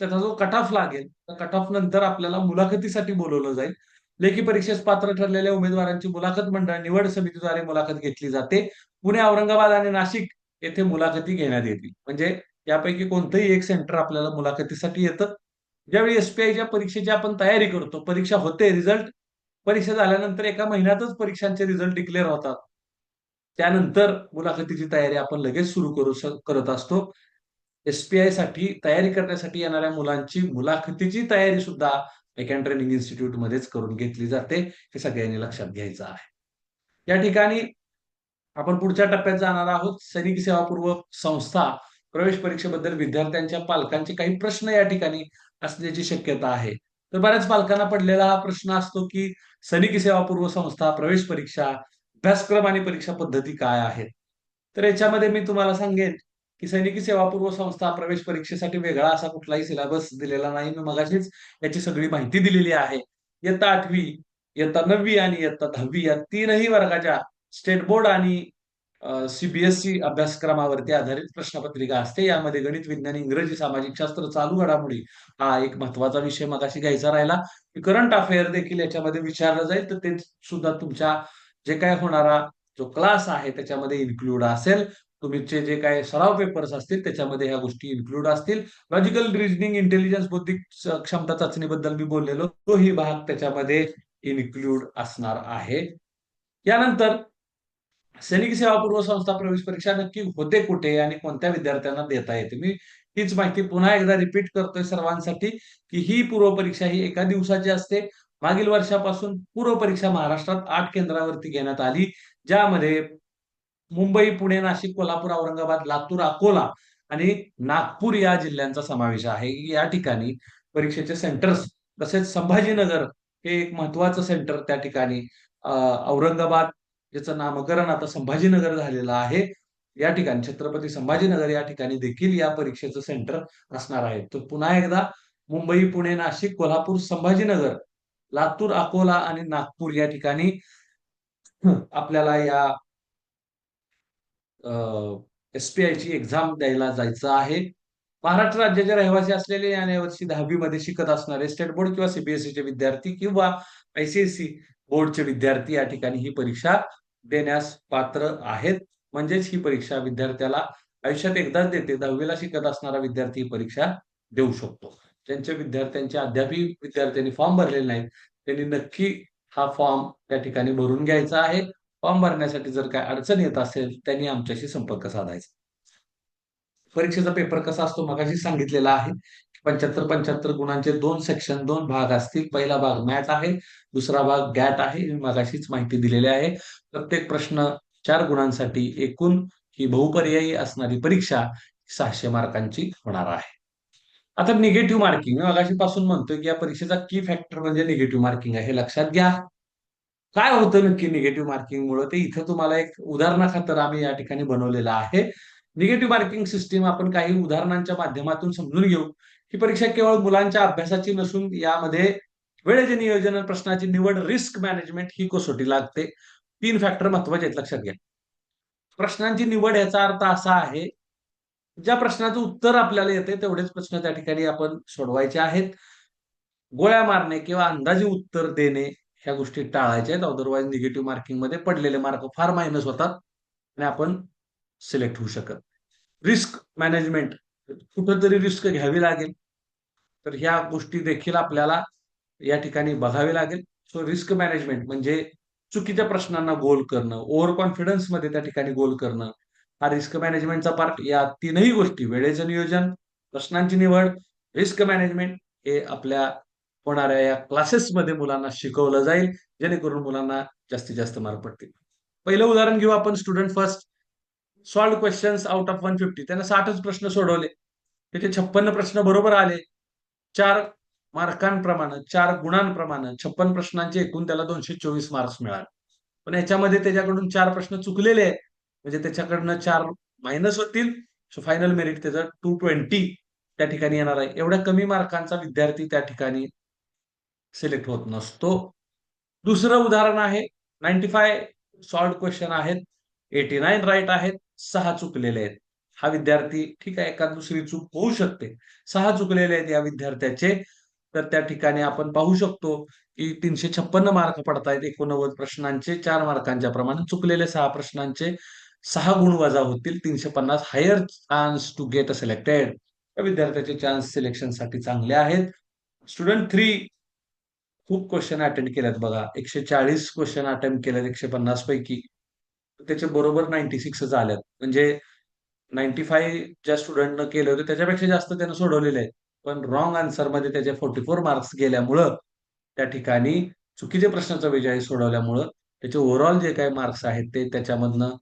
त्याचा जो कट ऑफ लागेल, त्या कट ऑफ नंतर आपल्याला मुलाखतीसाठी बोलवलं जाईल. लेखी परीक्षेस पात्र ठरलेल्या उमेदवारांची मुलाखत मंडळ निवड समितीद्वारे मुलाखत घेतली जाते. पुणे, औरंगाबाद आणि नाशिक येथे मुलाखती घेण्यात येतील. म्हणजे यापैकी कोणतंही एक सेंटर आपल्याला मुलाखतीसाठी येतं. ज्यावेळी एसपीआयच्या परीक्षेची आपण तयारी करतो, परीक्षा होते, रिझल्ट परीक्षा झाल्यानंतर एका महिन्यातच परीक्षांचे रिझल्ट डिक्लेअर होतात. त्यानंतर मुलाखतीची तयारी आपण लगेच सुरू करत असतो. एसपीआय साठी तयारी करण्यासाठी येणाऱ्या मुलांची मुलाखतीची तयारी सुद्धा मेकॅन ट्रेनिंग इन्स्टिट्यूट मध्येच करून घेतली जाते. हे सगळ्यांनी लक्षात घ्यायचं आहे. या ठिकाणी आपण पुढच्या टप्प्यात जाणार आहोत. सैनिक सेवापूर्व संस्था प्रवेश परीक्षेबद्दल विद्यार्थ्यांच्या पालकांचे काही प्रश्न या ठिकाणी असण्याची शक्यता आहे. तर बऱ्याच पालकांना पडलेला हा प्रश्न असतो की सैनिक सेवापूर्व संस्था प्रवेश परीक्षा, अभ्यासक्रम आणि परीक्षा पद्धती काय आहेत. तर याच्यामध्ये मी तुम्हाला सांगेन की सैनिकी सेवापूर्व संस्था प्रवेश परीक्षेसाठी वेगळा असा कुठलाही सिलेबस दिलेला नाही. मी मगाशीच याची सगळी माहिती दिलेली आहे. इयत्ता 8वी, इयत्ता 9वी आणि इयत्ता 10वी या तीनही वर्गाच्या स्टेट बोर्ड आणि सीबीएसई अभ्यासक्रमावरती आधारित प्रश्नपत्रिका असते. यामध्ये गणित, विज्ञान, इंग्रजी, सामाजिक शास्त्र, चालू घडामोडी हा एक महत्वाचा विषय मगाशी घ्यायचा राहिला. करंट अफेअर देखील याच्यामध्ये विचारलं जाईल, तर ते सुद्धा तुमच्या जे काय होणारा जो क्लास आहे त्याच्यामध्ये इन्क्लूड असेल. तुमचे जे काय सराव पेपर्स असतील त्याच्यामध्ये ह्या गोष्टी इन्क्लूड असतील. लॉजिकल रिझनिंग, इंटेलिजन्स, बौद्धिक क्षमता चाचणीबद्दल मी बोललेलो तोही भाग त्याच्यामध्ये इन्क्लूड असणार आहे. यानंतर सैनिक सेवापूर्व संस्था प्रवेश परीक्षा नक्की होते कुठे आणि कोणत्या विद्यार्थ्यांना देता येते. मी हीच माहिती पुन्हा एकदा रिपीट करतोय सर्वांसाठी की ही पूर्व परीक्षा ही एका दिवसाची असते. मागील वर्षापासून पूर्व परीक्षा महाराष्ट्रात 8 केंद्रावरती घेण्यात आली, ज्यामध्ये मुंबई, पुणे, नाशिक, कोल्हापूर, औरंगाबाद, लातूर, अकोला आणि नागपूर या जिल्ह्यांचा समावेश आहे. या ठिकाणी परीक्षेचे सेंटर्स, तसेच संभाजीनगर हे एक महत्वाचं सेंटर त्या ठिकाणी, औरंगाबाद ज्याचं नामकरण आता संभाजीनगर झालेलं आहे, या ठिकाणी छत्रपती संभाजीनगर या ठिकाणी देखील या परीक्षेचं सेंटर असणार आहे. तर पुन्हा एकदा मुंबई, पुणे, नाशिक, कोल्हापूर, संभाजीनगर, लातूर, अकोला आणि नागपूर या ठिकाणी आपल्याला या एसपीआय ची एक्झाम द्यायला जायचं आहे. महाराष्ट्र राज्याचे रहिवासी असलेले आणि यावर्षी 10वी मध्ये शिकत असणारे स्टेट बोर्ड किंवा सीबीएसई चे विद्यार्थी किंवा आयसीएसई बोर्डचे विद्यार्थी या ठिकाणी ही परीक्षा देण्यास पात्र आहेत. म्हणजेच ही परीक्षा विद्यार्थ्याला आयुष्यात एकदाच देते. 10वीला शिकत असणारा विद्यार्थी ही परीक्षा देऊ शकतो. ज्यांच्या विद्यार्थ्यांचे अद्यापही विद्यार्थ्यांनी फॉर्म भरलेले नाहीत त्यांनी नक्की हा फॉर्म त्या ठिकाणी भरून घ्यायचा आहे. फॉर्म भरण्यासाठी जर काय अडचण येत असेल त्यांनी आमच्याशी संपर्क साधायचा. परीक्षेचा पेपर कसा असतो मगाशी सांगितलेला आहे. 75-75 गुणांचे 2 सेक्शन, 2 भाग असतील. पहिला भाग मॅथ आहे, दुसरा भाग गॅट आहे. मी मगाशीच माहिती दिलेली आहे. प्रत्येक प्रश्न 4 गुणांसाठी, एकूण ही बहुपर्यायी असणारी परीक्षा 600 मार्कांची होणार आहे. आता निगेटिव्ह मार्किंग, मी मगाशीपासून म्हणतोय की या परीक्षेचा की फॅक्टर म्हणजे निगेटिव्ह मार्किंग आहे. हे लक्षात घ्या. काय होतं नक्की निगेटिव्ह मार्किंग मुळे ते इथं तुम्हाला एक उदाहरणाखातर आम्ही या ठिकाणी बनवलेलं आहे. निगेटिव्ह मार्किंग सिस्टीम आपण काही उदाहरणांच्या माध्यमातून समजून घेऊ. ही परीक्षा केवळ मुलांच्या अभ्यासाची नसून यामध्ये वेळेचे नियोजन, प्रश्नाची निवड, रिस्क मॅनेजमेंट ही कसोटी लागते. 3 फॅक्टर महत्वाचे आहेत, लक्षात घ्या. प्रश्नांची निवड याचा अर्थ असा आहे, ज्या प्रश्नाचं उत्तर आपल्याला येते तेवढेच प्रश्न त्या ठिकाणी आपण सोडवायचे आहेत. गोळ्या मारणे किंवा अंदाजे उत्तर देणे ह्या गोष्टी टाळायच्या आहेत. अदरवाईज निगेटिव्ह मार्किंग मध्ये पडलेले मार्क फार मायनस होतात आणि आपण सिलेक्ट होऊ शकत. रिस्क मॅनेजमेंट, कुठंतरी रिस्क घ्यावी लागेल, तर ह्या गोष्टी देखील आपल्याला या ठिकाणी बघावे लागेल. सो रिस्क मॅनेजमेंट म्हणजे चुकीच्या प्रश्नांना गोल करणं, ओव्हर कॉन्फिडन्स मध्ये त्या ठिकाणी गोल करणं, हा रिस्क मॅनेजमेंटचा पार्ट. या तीनही गोष्टी, वेळेचं नियोजन, प्रश्नांची निवड, रिस्क मॅनेजमेंट, हे आपल्या होणाऱ्या या क्लासेसमध्ये मुलांना शिकवलं जाईल, जेणेकरून मुलांना जास्तीत जास्त मार्क पडतील. पहिलं उदाहरण घेऊ आपण. Student first solve questions out of 150. त्यानं 60च प्रश्न सोडवले, त्याचे 56 प्रश्न बरोबर आले. 4 मार्कांप्रमाणे, 4 गुणांप्रमाणे 56 प्रश्नांचे एकूण त्याला 224 मार्क्स मिळाले. पण याच्यामध्ये त्याच्याकडून 4 प्रश्न चुकलेले आहेत, म्हणजे त्याच्याकडनं 4 मायनस होतील. सो फायनल मेरिट त्याचं 220 त्या ठिकाणी येणार आहे. एवढ्या कमी मार्कांचा विद्यार्थी त्या ठिकाणी सिलेक्ट होत नसतो. दुसरं उदाहरण आहे. 95 सॉल्व क्वेश्चन आहेत, 89 राईट आहेत, 6 चुकलेले आहेत. हा विद्यार्थी, ठीक आहे, एका दुसरी चूक होऊ शकते, 6 चुकलेले आहेत या विद्यार्थ्याचे. तर त्या ठिकाणी आपण पाहू शकतो की 356 मार्क पडतायत 89 प्रश्नांचे. 4 मार्कांच्या प्रमाणे चुकलेले 6 प्रश्नांचे 6 गुण वजा होतील. 350 higher chance to get selected. या विद्यार्थ्याचे चान्स सिलेक्शन साठी चांगले आहेत. स्टुडंट 3 खूप क्वेश्चन अटेंड केल्यात बघा. 140 क्वेश्चन अटेम्प्ट केल्यात 150 पैकी. त्याचे बरोबर 96 आल्यात. म्हणजे 95 ज्या स्टुडंटनं केले होते त्याच्यापेक्षा जास्त त्यानं सोडवलेले आहेत. पण रॉंग आन्सर मध्ये त्याचे 44 मार्क्स गेल्यामुळं त्या ठिकाणी चुकीच्या प्रश्नाचा विजय सोडवल्यामुळं त्याचे ओव्हरऑल जे काही मार्क्स आहेत ते त्याच्यामधनं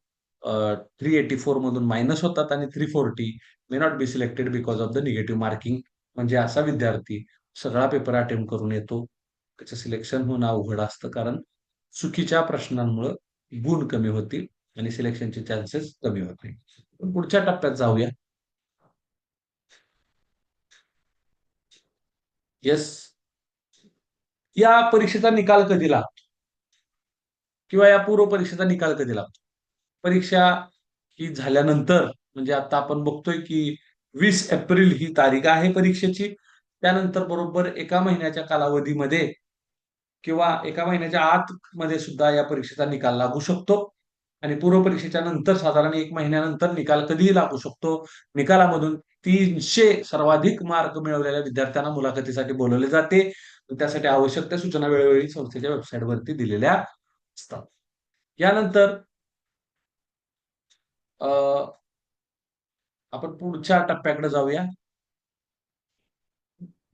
384 मधून मायनस होतात आणि 340 may not be selected because of the negative marking. म्हणजे असा विद्यार्थी सगळा पेपर अटेम्प्ट करून येतो, त्याचं सिलेक्शन होणं अवघड असतं, कारण चुकीच्या प्रश्नांमुळे गुण कमी होतील आणि सिलेक्शनचे चान्सेस कमी होतील. पुढच्या टप्प्यात जाऊया. येस, या परीक्षेचा निकाल कधी लागतो किंवा या पूर्व परीक्षेचा निकाल कधी लागतो? परीक्षा ही झाल्यानंतर, म्हणजे आता आपण बघतोय की 20 एप्रिल ही तारीख आहे परीक्षेची. त्यानंतर बरोबर एका महिन्याच्या कालावधीमध्ये किंवा एका महिन्याच्या आत मध्ये सुद्धा या परीक्षेचा निकाल लागू शकतो. आणि पूर्व परीक्षेच्या नंतर साधारण 1 महिन्यानंतर निकाल कधीही लागू शकतो. निकालामधून 300 सर्वाधिक मार्क मिळवलेल्या विद्यार्थ्यांना मुलाखतीसाठी बोलवले जाते. त्यासाठी आवश्यक त्या सूचना वेळोवेळी संस्थेच्या वेबसाईटवरती दिलेल्या असतात. यानंतर आपण पुढच्या टप्प्याकडे जाऊया.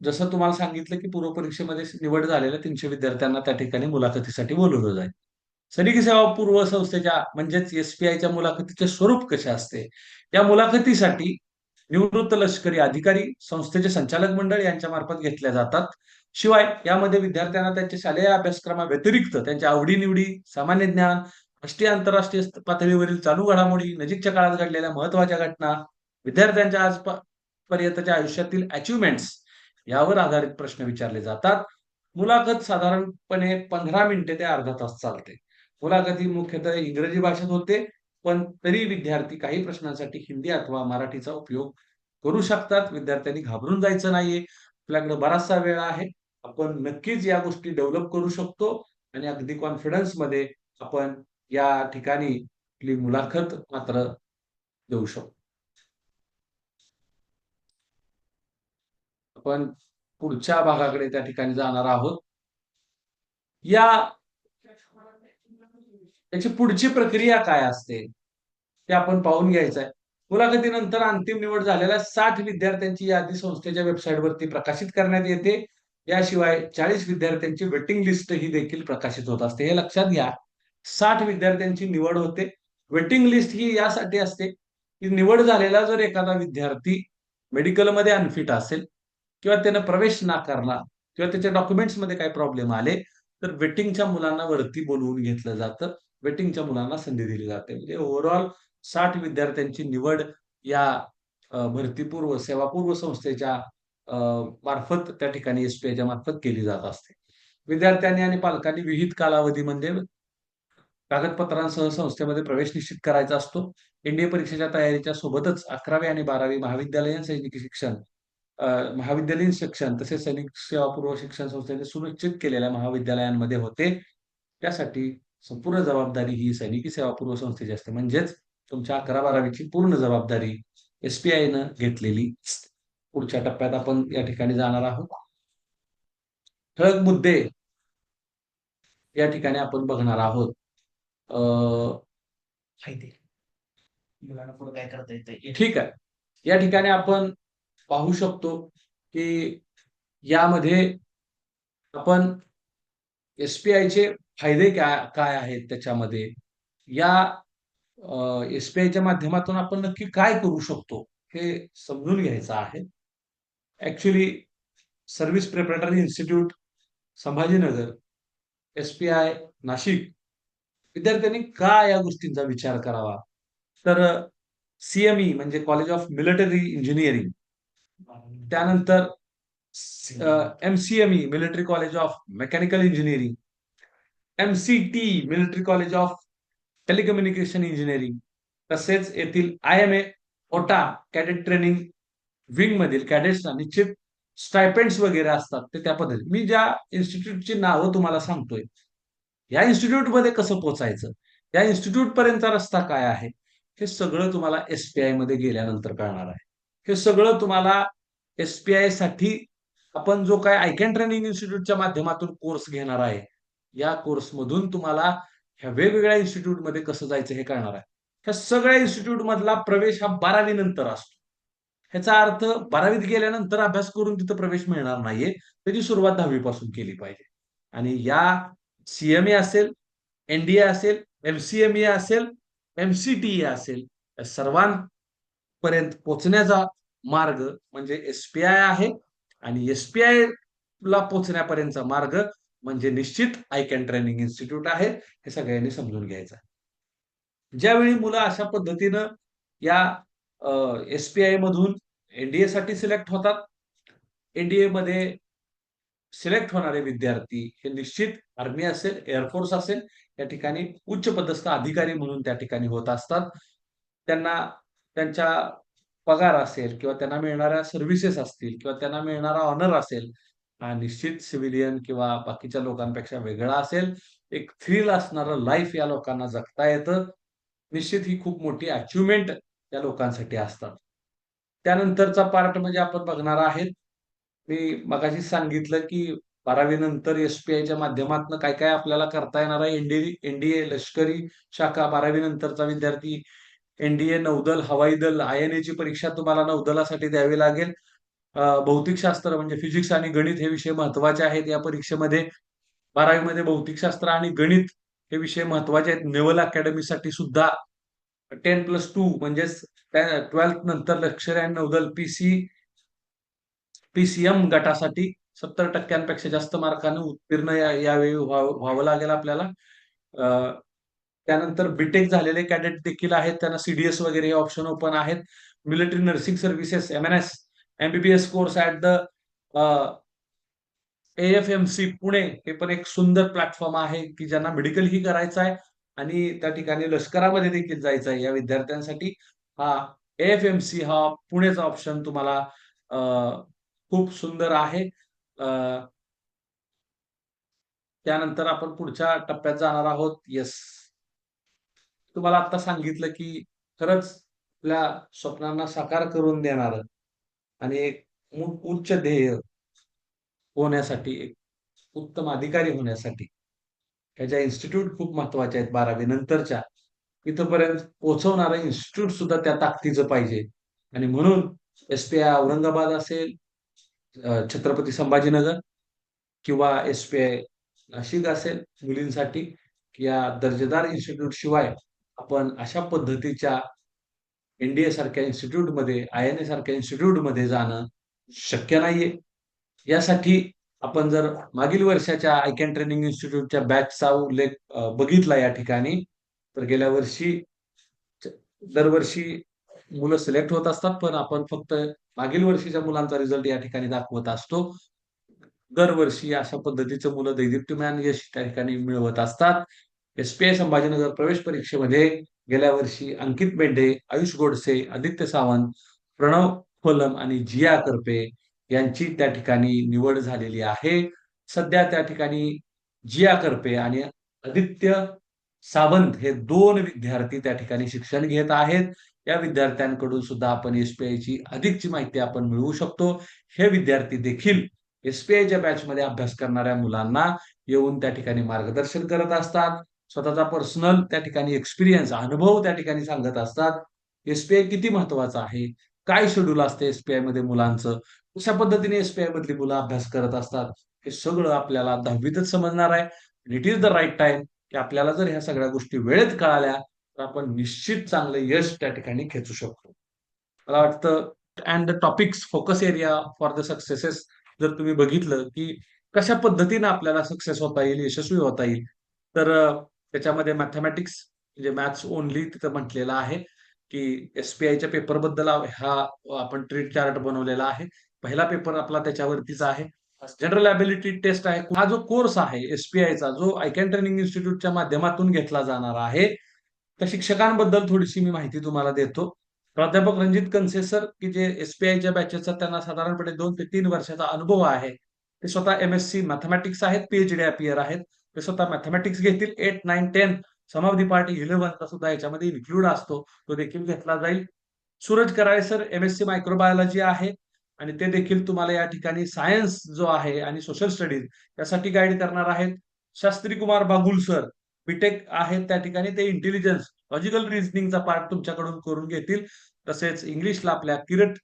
जसं तुम्हाला सांगितलं की पूर्व परीक्षेमध्ये निवड झालेल्या 300 विद्यार्थ्यांना त्या ठिकाणी मुलाखतीसाठी बोलवलं जाईल. सैनिकी सेवा पूर्व संस्थेच्या म्हणजेच एसपीआयच्या मुलाखतीचे स्वरूप कसे असते? या मुलाखतीसाठी निवृत्त लष्करी अधिकारी, संस्थेचे संचालक मंडळ यांच्या मार्फत घेतल्या जातात. शिवाय यामध्ये विद्यार्थ्यांना त्यांच्या शालेय अभ्यासक्रमाव्यतिरिक्त त्यांच्या आवडीनिवडी, सामान्य ज्ञान, राष्ट्रीय आंतरराष्ट्रीय पातळीवरील चालू घडामोडी, नजीकच्या काळात घडलेल्या महत्वाच्या घटना, विद्यार्थ्यांच्या आजपर्यंतच्या आयुष्यातील अचिव्हमेंट्स यावर आधारित प्रश्न विचारले जातात. मुलाखत साधारणपणे 15 मिनिटे ते अर्धा तास चालते. मुलाखती मुख्यतः इंग्रजी भाषेत होते, पण तरी विद्यार्थी काही प्रश्नांसाठी हिंदी अथवा मराठीचा उपयोग करू शकतात. विद्यार्थ्यांनी घाबरून जायचं नाहीये. आपल्याकडे बराचसा वेळ आहे. आपण नक्कीच या गोष्टी डेव्हलप करू शकतो आणि अगदी कॉन्फिडन्स मध्ये आपण या ठिकाणी आपली मुलाखत मात्र देऊ शकतो. आपण पुढच्या भागाकडे त्या ठिकाणी जाणार आहोत. या त्याची पुढची प्रक्रिया काय असते ते आपण पाहून घ्यायचं आहे. मुलाखतीनंतर अंतिम निवड झालेल्या 60 विद्यार्थ्यांची यादी संस्थेच्या वेबसाईटवरती प्रकाशित करण्यात येते. याशिवाय 40 विद्यार्थ्यांची वेटिंग लिस्ट ही देखील प्रकाशित होत असते. हे लक्षात घ्या, 60 विद्यार्थ्यांची निवड होते. वेटिंग लिस्ट ही यासाठी असते की निवड झालेला जर एखादा विद्यार्थी मेडिकलमध्ये अनफिट असेल किंवा त्यानं प्रवेश नाकारला किंवा त्याच्या डॉक्युमेंट्समध्ये काही प्रॉब्लेम आले, तर वेटिंगच्या मुलांना वरती बोलवून घेतलं जातं. वेटिंगच्या मुलांना संधी दिली जाते. म्हणजे ओव्हरऑल 60 विद्यार्थ्यांची निवड या भरतीपूर्व सेवापूर्व संस्थेच्या अ, मार्फत त्या ठिकाणी एसपीआयच्या मार्फत केली जात असते. विद्यार्थ्यांनी आणि पालकांनी विहित कालावधीमध्ये कागदपत्रांसह संस्थेमध्ये प्रवेश निश्चित करायचा असतो. एनडीए परीक्षेच्या तयारीच्या सोबतच 11वी आणि 12वी महाविद्यालयीन सैनिकी शिक्षण, महाविद्यालयीन शिक्षण तसेच सैनिक सेवा पूर्व शिक्षण संस्थेने सुनिश्चित केलेल्या महाविद्यालयांमध्ये होते. त्यासाठी संपूर्ण जबाबदारी ही सैनिकी सेवा पूर्व संस्थेची असते. म्हणजेच तुमच्या 11-12वीची पूर्ण जबाबदारी एसपीआयनं घेतलेली असते. पुढच्या टप्प्यात आपण या ठिकाणी जाणार आहोत. ठळक मुद्दे या ठिकाणी आपण बघणार आहोत. फायदे मुलांना पुढे काय करता येतं, ठीक आहे. या ठिकाणी आपण पाहू शकतो की यामध्ये आपण एसपीआयचे फायदे काय काय आहेत त्याच्यामध्ये, या एसबीआयच्या माध्यमातून आपण नक्की काय करू शकतो हे समजून घ्यायचं आहे. Actually service preparatory institute Sambhajinagar, SPI Nashik, विद्यार्थ्यांनी का या गोष्टींचा विचार करावा? तर सीएमई म्हणजे कॉलेज ऑफ मिलिटरी इंजिनिअरिंग, त्यानंतर MCME military college of mechanical engineering, MCT military college of telecommunication engineering, तसेच येथील आयएमए ओटा कॅडेट ट्रेनिंग विंग मधील कॅडेट्सना निश्चित स्टायपेंड्स वगैरे असतात ते त्या पद्धतीने. मी ज्या इन्स्टिट्यूटची नावं तुम्हाला सांगतोय, या इन्स्टिट्यूट मध्ये कसं पोहोचायचं, या इन्स्टिट्यूट पर्यंतचा रस्ता काय आहे, हे सगळं तुम्हाला एसपीआय मध्ये गेल्यानंतर कळणार आहे. हे सगळं तुम्हाला एसपीआय साठी आपण जो काय आय कॅन ट्रेनिंग इन्स्टिट्यूटच्या माध्यमातून कोर्स घेणार आहे, या कोर्समधून तुम्हाला ह्या वेगवेगळ्या इन्स्टिट्यूटमध्ये कसं जायचं हे कळणार आहे. ह्या सगळ्या इन्स्टिट्यूट मधला प्रवेश हा 12वी नंतर असतो. ह्याचा अर्थ 12वीत गेल्यानंतर अभ्यास करून तिथं प्रवेश मिळणार नाहीये. त्याची सुरुवात 10वी पासून केली पाहिजे. आणि या सीएमए असेल, एनडीए असेल, एमसीएमए असेल, एमसीटीए असेल, या सर्वांपर्यंत पोहोचण्याचा मार्ग म्हणजे एसपीआय आहे. आणि एसपीआय ला पोहोचण्यापर्यंतचा मार्ग म्हणजे निश्चित आय कॅन ट्रेनिंग इन्स्टिट्यूट आहे. हे सगळ्यांनी समजून घ्यायचं. ज्यावेळी मुलं अशा पद्धतीनं या एसपीआय मधून एनडीए साठी सिलेक्ट होतात. एनडीए मध्ये सिलेक्ट होणारे विद्यार्थी हे निश्चित आर्मी असेल, एअरफोर्स असेल, या ठिकाणी उच्च पदस्थ अधिकारी म्हणून त्या ठिकाणी होत असतात. त्यांना त्यांच्या पगार असेल किंवा त्यांना मिळणाऱ्या सर्व्हिसेस असतील किंवा त्यांना मिळणारा ऑनर असेल, हा निश्चित सिव्हिलियन किंवा बाकीच्या लोकांपेक्षा वेगळा असेल. एक थ्रिल असणारं लाईफ या लोकांना जगता येतं. निश्चित ही खूप मोठी अचिव्हमेंट त्या लोकांसाठी असतात. त्यानंतरचा पार्ट म्हणजे आपण बघणार आहेत. मी मगाशी सांगितलं, की 12वी नंतर एस-पी-आयच्या माध्यमातून काय-काय आपल्याला करता येणार आहे. एनडीए लष्करी शाखा 12वी नंतरचा विद्यार्थी एनडीए नौदल, हवाई दल, आय-एन-एची परीक्षा तुम्हाला नौदलासाठी द्यावी लागेल. भौतिकशास्त्र म्हणजे फिजिक्स आणि गणित हे विषय महत्त्वाचे आहेत या परीक्षेमध्ये. 12वी मध्ये भौतिकशास्त्र आणि गणित हे विषय महत्त्वाचे आहेत. नेव्हल अकॅडमीसाठी सुद्धा 10+2 म्हणजेच 12th नंतर लष्करी आणि नौदल पीसीएम गटासाठी 70% जास्त मार्काने उत्तीर्ण यावेळी व्हावं लागेल आपल्याला. त्यानंतर बीटेक झालेले कॅडेट देखील आहेत. त्यांना सीडीएस वगैरे हे ऑप्शन ओपन आहेत. Military nursing services MNS, MBBS course at the AFMC Pune हे पण एक सुंदर प्लॅटफॉर्म आहे, की ज्यांना मेडिकल ही करायचं आहे आणि त्या ठिकाणी लष्करामध्ये देखील जायचं आहे. या विद्यार्थ्यांसाठी हा एएफएमसी हा पुणेचा ऑप्शन तुम्हाला अ, खूप सुंदर आहे. त्यानंतर आपण पुढच्या टप्प्यात जाणार आहोत. येस, तुम्हाला आता सांगितलं, की खरंच आपल्या स्वप्नांना साकार करून देणारं आणि एक उच्च ध्येय होण्यासाठी, एक उत्तम अधिकारी होण्यासाठी ह्या ज्या इन्स्टिट्यूट खूप महत्वाच्या आहेत 12वी नंतरच्या, इथपर्यंत पोहोचवणारं इन्स्टिट्यूट सुद्धा त्या ताकदीचं पाहिजे. आणि म्हणून एसपीआय औरंगाबाद असेल, छत्रपती संभाजीनगर किंवा एसपीआय नाशिक असेल मुलींसाठी, या दर्जेदार इन्स्टिट्यूट शिवाय आपण अशा पद्धतीच्या एनडीए सारख्या इन्स्टिट्यूटमध्ये, आय-एन-ए सारख्या इन्स्टिट्यूटमध्ये जाणं शक्य नाहीये. यासाठी आपण जर मागील वर्षाच्या आय कॅन ट्रेनिंग इन्स्टिट्यूटच्या बॅचचा उल्लेख बघितला या ठिकाणी, तर गेल्या वर्षी दरवर्षी मुलं सिलेक्ट होत असतात, पण आपण फक्त मागील वर्षीच्या मुलांचा रिझल्ट या ठिकाणी दाखवत असतो. दरवर्षी अशा पद्धतीचं मुलं दैदिप्यमान यश त्या ठिकाणी मिळवत असतात. एसपीआय संभाजीनगर प्रवेश परीक्षेमध्ये गेल्या वर्षी अंकित बेंडे, आयुष गोडसे, आदित्य सावंत, प्रणव खोलम आणि जिया करपे यांची त्या ठिकाणी निवड झालेली आहे. सध्या त्या ठिकाणी जिया करपे आणि आदित्य सावंत हे 2 विद्यार्थी त्या ठिकाणी शिक्षण घेत आहेत. या विद्यार्थ्यांकडून सुद्धा आपण एसपीआयची अधिकची माहिती आपण मिळवू शकतो. हे विद्यार्थी देखील एसपीआयच्या बॅचमध्ये अभ्यास करणाऱ्या मुलांना येऊन त्या ठिकाणी मार्गदर्शन करत असतात. स्वतःचा पर्सनल त्या ठिकाणी एक्सपिरियन्स, अनुभव त्या ठिकाणी सांगत असतात. एसपीआय किती महत्वाचं आहे, काय शेड्यूल असते एसपीआय मध्ये मुलांचं, कशा पद्धतीने एसपीआय मधली मुलं अभ्यास करत असतात, हे सगळं आपल्याला 10वीतच समजणार आहे. It is the right time, की आपल्याला जर ह्या सगळ्या गोष्टी वेळेत कळाल्या तर आपण निश्चित चांगलं यश त्या ठिकाणी खेचू शकतो. मला वाटतं and the topics focus area for the successes जर तुम्ही बघितलं, की कशा पद्धतीने आपल्याला सक्सेस होता येईल, यशस्वी होता येईल, तर त्याच्यामध्ये मॅथमॅटिक्स म्हणजे मॅथ्स ओन्ली तिथं म्हटलेलं आहे, की एसपीआयच्या पेपर बद्दल हा आपण ट्रीट चार्ट बनवलेला आहे. पहिला पेपर आपला त्याच्यावरतीच आहे. जनरल ॲबिलिटी टेस्ट आहे. हा जो कोर्स आहे एसपीआयचा, जो आय कॅन ट्रेनिंग इन्स्टिट्यूटच्या माध्यमातून घेतला जाणार आहे, त्या शिक्षकांबद्दल थोडीशी मी माहिती तुम्हाला देतो. प्राध्यापक रणजित कनसे सर, की जे एसपीआयच्या बॅचेसचा त्यांना साधारणपणे 2 ते 3 वर्षाचा अनुभव आहे. ते स्वतः एमएससी मॅथमॅटिक्स आहेत, पीएचडी अपियर आहेत. ते स्वतः मॅथमॅटिक्स घेतील. 8, 9, 10 सम ऑफ द पार्ट 11 चा सुद्धा याच्यामध्ये इन्क्लूड असतो. तो देखील घेतला जाईल. Suraj Karale sir MSc microbiology आहे. आणि ते देखील तुम्हाला या ठिकाणी सायन्स जो आहे आणि सोशल स्टडीज यासाठी गाईड करणार आहेत. शास्त्री कुमार बागुल सर बीटेक आहेत त्या ठिकाणी, ते इंटेलिजन्स लॉजिकल रिझनिंगचा पार्ट तुमच्याकडून करून घेतील. तसेच इंग्लिशला आपल्या किरट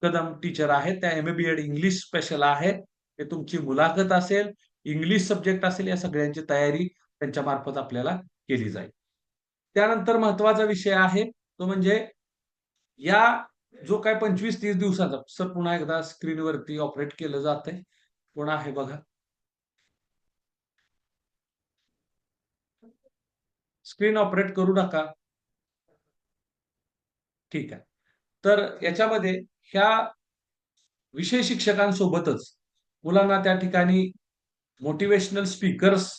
कदम टीचर आहेत, त्या MA BEd इंग्लिश स्पेशल आहे. ते तुमची मुलाखत असेल, इंग्लिश सब्जेक्ट असेल, या सगळ्यांची तयारी त्यांच्या मार्फत आपल्याला केली जाईल. त्यानंतर महत्वाचा विषय आहे तो म्हणजे या जो काय 25-30 दिवसाचा, सर पुन्हा एकदा स्क्रीनवरती ऑपरेट केलं जातंय, पुन्हा आहे बघा, स्क्रीन ऑपरेट करू नका. ठीक आहे. तर याच्यामध्ये ह्या विषय शिक्षकांसोबतच मुलांना त्या ठिकाणी मोटिवेशनल स्पीकर्स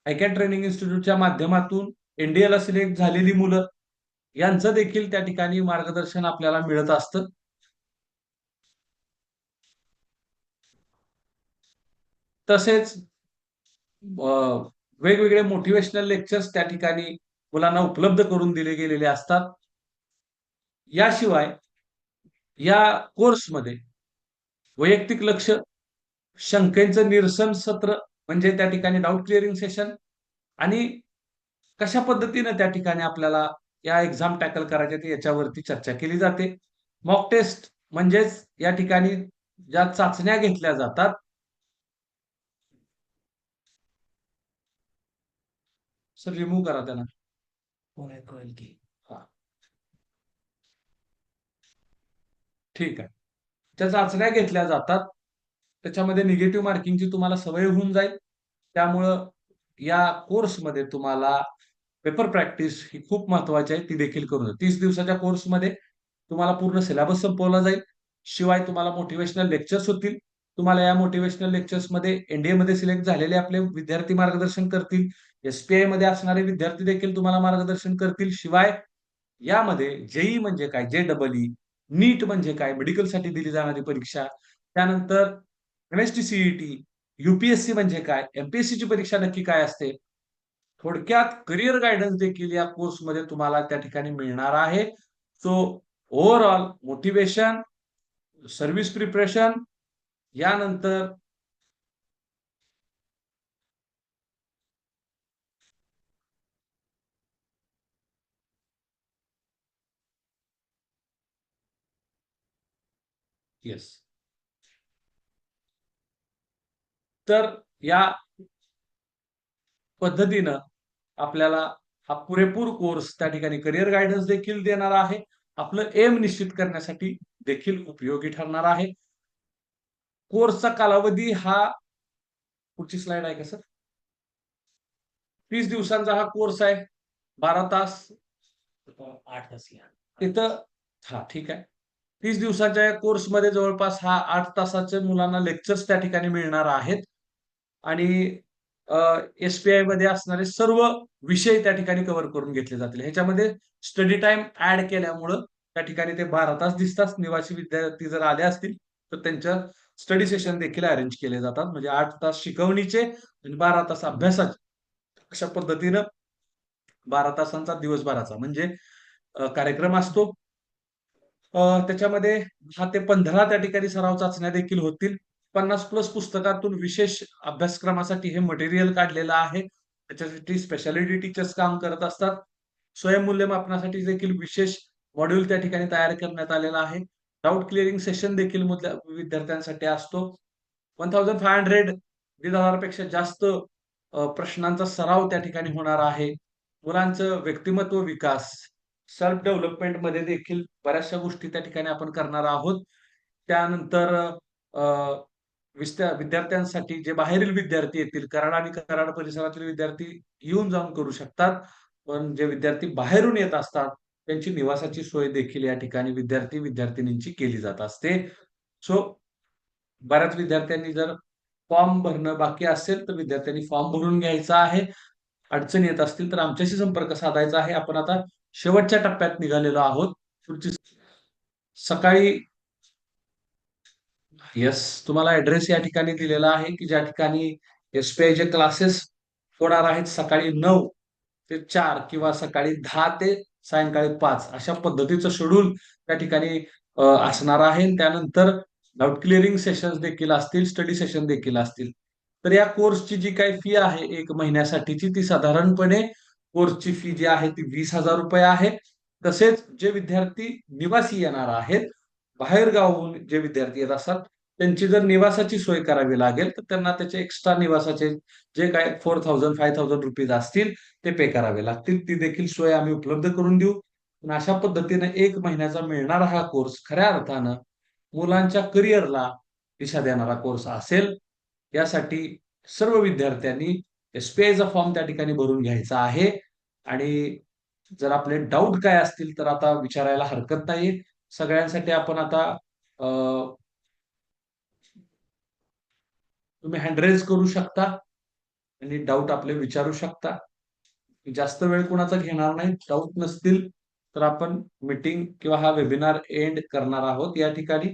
आयकॅट ट्रेनिंग इन्स्टिट्यूटच्या माध्यमातून NDA ला सिलेक्ट झालेली मुलं यांचं देखील त्या ठिकाणी मार्गदर्शन आपल्याला मिळत असतं. तसेच वेगवेगळे मोटिवेशनल लेक्चर्स त्या ठिकाणी मुलांना उपलब्ध करून दिले गेलेले असतात. याशिवाय या कोर्समध्ये वैयक्तिक लक्ष, शंकेचं निरसन सत्र म्हणजे त्या ठिकाणी डाऊट क्लिअरिंग सेशन, आणि कशा पद्धतीने त्या ठिकाणी आपल्याला या एक्झाम टॅकल करायच्या याच्यावरती चर्चा केली जाते. मॉक टेस्ट म्हणजेच या ठिकाणी ज्या चाचण्या घेतल्या जातात. सर रिमूव्ह करा त्यांना. कळेल की. हा, ठीक आहे. त्या चाचण्या घेतल्या जातात, त्याच्यामध्ये निगेटिव्ह मार्किंगची तुम्हाला सवय होऊन जाईल. त्यामुळं या कोर्समध्ये तुम्हाला पेपर प्रॅक्टिस ही खूप महत्वाची आहे, ती देखील करून 30 दिवसाच्या कोर्समध्ये तुम्हाला पूर्ण सिलेबस संपवला जाईल. शिवाय तुम्हाला मोटिवेशनल लेक्चर्स होतील. तुम्हाला या मोटिवेशनल लेक्चर्समध्ये NDA मध्ये सिलेक्ट झालेले आपले विद्यार्थी मार्गदर्शन करतील. SPI मध्ये असणारे विद्यार्थी देखील तुम्हाला मार्गदर्शन करतील. शिवाय यामध्ये JEE म्हणजे काय, JEE, नीट म्हणजे काय, मेडिकलसाठी दिली जाणारी परीक्षा, त्यानंतर MST CET, UPSC म्हणजे काय, MPSC ची परीक्षा नक्की काय असते, थोडक्यात करिअर गायडन्स देखील या कोर्समध्ये तुम्हाला त्या ठिकाणी मिळणार आहे. So overall motivation, service preparation, यानंतर येस, तर या पद्धतीनं आपल्याला हा पुरेपूर कोर्स त्या ठिकाणी करिअर गायडन्स देखील देणार आहे. आपलं एम निश्चित करण्यासाठी देखील उपयोगी ठरणार आहे. कोर्सचा कालावधी हा, पुढची स्लाइड आहे का सर? 30 दिवसांचा हा कोर्स आहे. 12 तास, 8 तास तिथं. हा, ठीक आहे. 30 दिवसाच्या या कोर्समध्ये जवळपास हा 8 तासाचे मुलांना लेक्चर्स त्या ठिकाणी मिळणार आहेत. आणि SPI मध्ये असणारे सर्व विषय त्या ठिकाणी कव्हर करून घेतले जातील. ह्याच्यामध्ये स्टडी टाइम ऍड केल्यामुळं त्या ठिकाणी ते 12 तास दिसतात. निवासी विद्यार्थी जर आले असतील तर त्यांच्या स्टडी सेशन देखील अरेंज केले जातात. म्हणजे 8 तास शिकवणीचे आणि 12 तास अभ्यासाचे, अशा पद्धतीनं 12 तासांचा दिवसभराचा म्हणजे कार्यक्रम असतो. त्याच्यामध्ये 10 ते 15 त्या ठिकाणी सराव चाचण्या देखील होतील. 50+ पुस्तकातून विशेष अभ्यासक्रमासाठी हे मटेरियल काढलेलं आहे. त्याच्यासाठी स्पेशालिटी टीचर्स काम करत असतात. स्वयंमूल्यमापनासाठी देखील विशेष मॉड्यूल त्या ठिकाणी तयार करण्यात आलेला आहे. डाऊट क्लिअरिंग सेशन देखील विद्यार्थ्यांसाठी असतो. 1500 1,500 पेक्षा जास्त प्रश्नांचा सराव त्या ठिकाणी होणार आहे. मुलांचं व्यक्तिमत्व विकास, सेल्फ डेव्हलपमेंट मध्ये देखील बऱ्याचशा गोष्टी त्या ठिकाणी आपण करणार आहोत. त्यानंतर विद्यार्थ्यांसाठी जे बाहेरील विद्यार्थी येतील, कराड आणि कराड परिसरातील विद्यार्थी येऊन जाऊन करू शकतात. पण जे विद्यार्थी बाहेरून येत असतात त्यांची निवासाची सोय देखील या ठिकाणी विद्यार्थी विद्यार्थिनींची केली जात असते. सो बऱ्याच विद्यार्थ्यांनी जर फॉर्म भरणं बाकी असेल तर विद्यार्थ्यांनी फॉर्म भरून घ्यायचा आहे. अडचणी येत असतील तर आमच्याशी संपर्क साधायचा आहे. आपण आता शेवटच्या टप्प्यात निघालेलो आहोत. सकाळी, येस, तुम्हाला ऍड्रेस या ठिकाणी दिलेला आहे की ज्या ठिकाणी SPI चे क्लासेस होणार आहेत सकाळी 9 ते 4 किंवा सकाळी 10 ते सायंकाळी 5 अशा पद्धतीचं शेड्यूल त्या ठिकाणी असणार आहे. त्यानंतर डाऊट क्लिअरिंग सेशन्स देखील असतील, स्टडी सेशन देखील असतील. तर या कोर्सची जी काही फी आहे 1 महिन्यासाठीची, ती साधारणपणे कोर्सची फी जी आहे ती 20,000 रुपये आहे. तसेच जे विद्यार्थी निवासी येणार आहेत, बाहेर गावाहून जे विद्यार्थी येत असतात, त्यांची जर निवासाची सोय करावी लागेल तर त्यांना त्याचे एक्स्ट्रा निवासाचे जे काय 4,000-5,000 रुपीज असतील ते पे करावे लागतील. ती देखील सोय आम्ही उपलब्ध करून देऊ. पण अशा पद्धतीने 1 महिन्याचा मिळणारा हा कोर्स खऱ्या अर्थानं मुलांच्या करिअरला दिशा देणारा कोर्स असेल. यासाठी सर्व विद्यार्थ्यांनी एसपीआयचा फॉर्म त्या ठिकाणी भरून घ्यायचा आहे. आणि जर आपले डाऊट काय असतील तर आता विचारायला हरकत नाही. सगळ्यांसाठी आपण आता तुम्ही हँड रेज करू शकता आणि डाऊट आपले विचारू शकता. जास्त वेळ कुणाचा घेणार नाही. डाऊट नसतील तर आपण मीटिंग किंवा हा वेबिनार एंड करणार आहोत. या ठिकाणी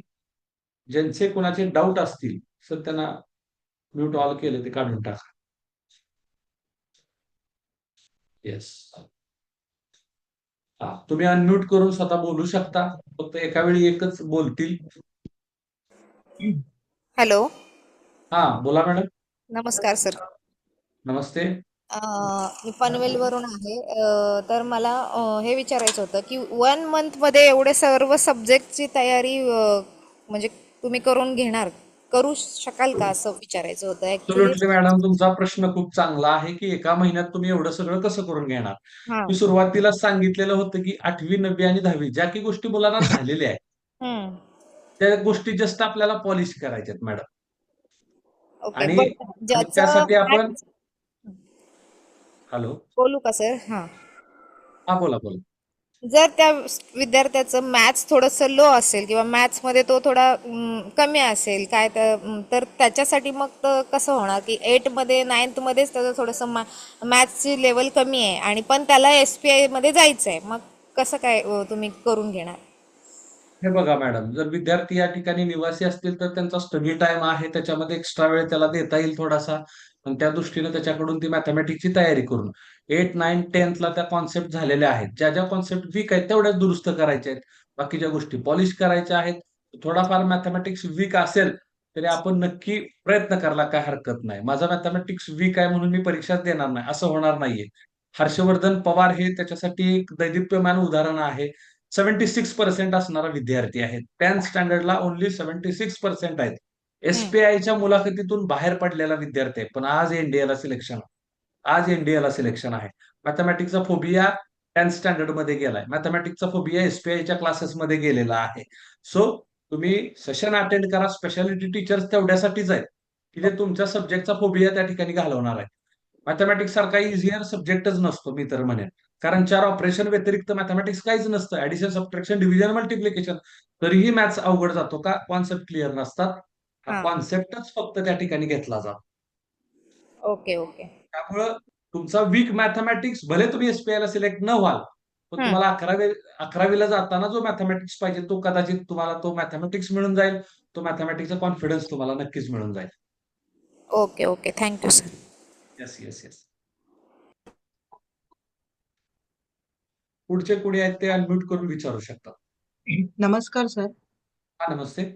ज्यांचे कोणाचे डाऊट असतील सर त्यांना म्यूट ऑल केले ते काढून टाका. येस. हा, तुम्ही अनम्यूट करून स्वतः बोलू शकता. फक्त एका वेळी एकच बोलतील. हॅलो. हा, बोला मॅडम. नमस्कार सर. नमस्ते. मी पनवेलवरून आहे. तर मला हे विचारायचं होतं की 1 मंथमध्ये एवढे सर्व सब्जेक्टची तयारी म्हणजे तुम्ही करू शकाल का असं विचारायचं होतं ॲक्च्युली. ऍब्सोल्युटली मॅडम, तुमचा प्रश्न खूप चांगला आहे की एका महिन्यात तुम्ही एवढं सगळं कसं करून घेणार. हां. मी सुरुवातीलाच सांगितलेलं होतं की 8वी 9वी आणि 10वी ज्या काही गोष्टी मुलांना झालेल्या आहेत हं. त्या गोष्टी जस्ट आपल्याला पॉलिश करायच्यात मॅडम. ओके. आणि बट आणि ज्याचं त्यासाठी आपण मॅथ्स हॅलो. बोलू का सर? हां. हा, बोला बोला. जर त्या विद्यार्थ्याचं मॅथ्स थोडंसं लो असेल किंवा मॅथ्समध्ये तो थोडा कमी असेल काय तर त्याच्यासाठी मग कसं होणार की 8मध्ये 9थमध्येच त्याचं थोडंसं मॅथ्सची लेवल कमी आहे आणि पण त्याला SPI मध्ये जायचं आहे, मग कसं काय तुम्ही करून घेणार? हे बघा मॅडम, जर विद्यार्थी या ठिकाणी निवासी असतील तर त्यांचा स्टडी टाइम आहे, त्याच्यामध्ये एक्स्ट्रा वेळ त्याला देता येईल थोडासा. आणि त्या दृष्टीने त्याच्याकडून ती मॅथमॅटिक्सची तयारी करून 8, 9, 10ला त्या कॉन्सेप्ट झालेल्या आहेत. ज्या ज्या कॉन्सेप्ट वीक आहेत तेवढ्याच दुरुस्त करायच्या आहेत. बाकीच्या गोष्टी पॉलिश करायच्या आहेत. थोडाफार मॅथमॅटिक्स वीक असेल तरी आपण नक्की प्रयत्न करायला काय हरकत नाही. माझा मॅथमॅटिक्स वीक आहे म्हणून मी परीक्षाच देणार नाही असं होणार नाहीये. हर्षवर्धन पवार हे त्याच्यासाठी एक दैदिप्यमान उदाहरण आहे. 76% असणारा विद्यार्थी आहे. 10th स्टँडर्डला ओन्ली 76% आहेत. हं. एसपीआयच्या मुलाखतीतून बाहेर पडलेला विद्यार्थी आहे, पण आज एनडीएला सिलेक्शन आहे. मॅथमॅटिक्सचा फोबिया 10th स्टँडर्ड मध्ये गेलाय. मॅथमॅटिक्सचा फोबिया एसपीआयच्या क्लासेसमध्ये गेलेला आहे. सो तुम्ही सेशन अटेंड करा. स्पेशालिटी टीचर्स तेवढ्यासाठीच आहेत की जे तुमच्या सब्जेक्टचा फोबिया त्या ठिकाणी घालवणार आहे. मॅथमॅटिक्स सारखा इझियर सब्जेक्टच नसतो मी तर म्हणेन. कारण 4 ऑपरेशन व्यतिरिक्त मॅथमॅटिक्स काहीच नसतं. Addition, subtraction, division, multiplication. तरीही मॅथ्स अवघड जातो का? कॉन्सेप्ट क्लिअर नसतात. हा हां. कॉन्सेप्टच फक्त त्या ठिकाणी घेतला जातो. Okay, okay. त्यामुळं तुमचा वीक मॅथमॅटिक्स भले तुम्ही एसपीआयला सिलेक्ट न व्हाल, पण हं. तुम्हाला 11वीला जाताना जो मॅथमॅटिक्स पाहिजे तो कदाचित तुम्हाला तो मॅथमॅटिक्स मिळून जाईल. तो मॅथमॅटिक्सचा कॉन्फिडन्स तुम्हाला नक्कीच मिळून जाईल. Okay, okay. Thank you sir. Yes, yes, yes. पुढचे कुणी आहेत ते अनम्यूट करून विचारू शकतात. नमस्कार सर. हा, नमस्ते.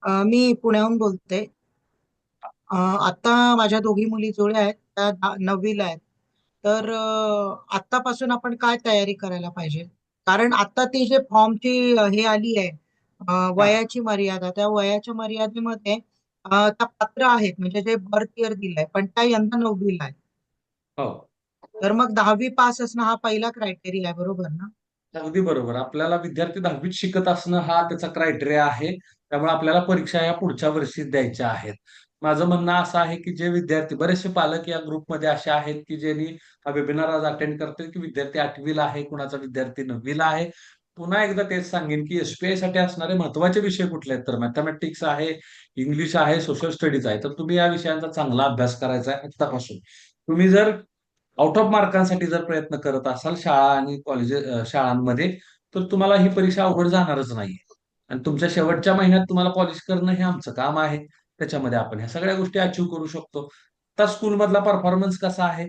मी पुण्याहून बोलते. आता माझ्या दोघी मुली जुळ्या आहेत, त्या 9वीला आहेत. तर आत्तापासून आपण काय तयारी करायला पाहिजे? कारण आता ती जे फॉर्मची हे आली आहे, हा. वयाची मर्यादा, त्या वयाच्या मर्यादेमध्ये त्या पात्र आहेत, म्हणजे जे बर्थ इयर दिलंय, पण त्या यंदा 9वीला आहे. हो, तर मग 10वी पास असणं हा पहिला क्रायटेरिया आहे, बरोबर ना? अगदी बरोबर. आपल्याला विद्यार्थी 10वीत शिकत असणं हा त्याचा क्रायटेरिया आहे. त्यामुळे आपल्याला परीक्षा या पुढच्या वर्षी द्यायच्या आहेत. माझं म्हणणं असं आहे की जे विद्यार्थी, बरेचसे पालक या ग्रुपमध्ये असे आहेत की ज्यांनी हा वेबिनार आज अटेंड करतील की विद्यार्थी 8वीला आहे, कुणाचा विद्यार्थी 9वीला आहे. पुन्हा एकदा तेच सांगेन की एसपीआय साठी असणारे महत्वाचे विषय कुठले आहेत, तर मॅथमॅटिक्स आहे, इंग्लिश आहे, सोशल स्टडीज आहे. तर तुम्ही या विषयांचा चांगला अभ्यास करायचा आहे आत्तापासून. तुम्ही जर आउट ऑफ मार्कांसाठी जर प्रयत्न करत असाल शाळा आणि शाळांमध्ये, तर तुम्हाला ही परीक्षा अवघड जाणारच नाहीये. आणि तुमच्या शेवटच्या महिन्यात तुम्हाला पॉलिश करणं हे आमचं काम आहे. त्याच्यामध्ये आपण ह्या सगळ्या गोष्टी अचीव्ह करू शकतो. तर स्कूलमधला परफॉर्मन्स कसा आहे?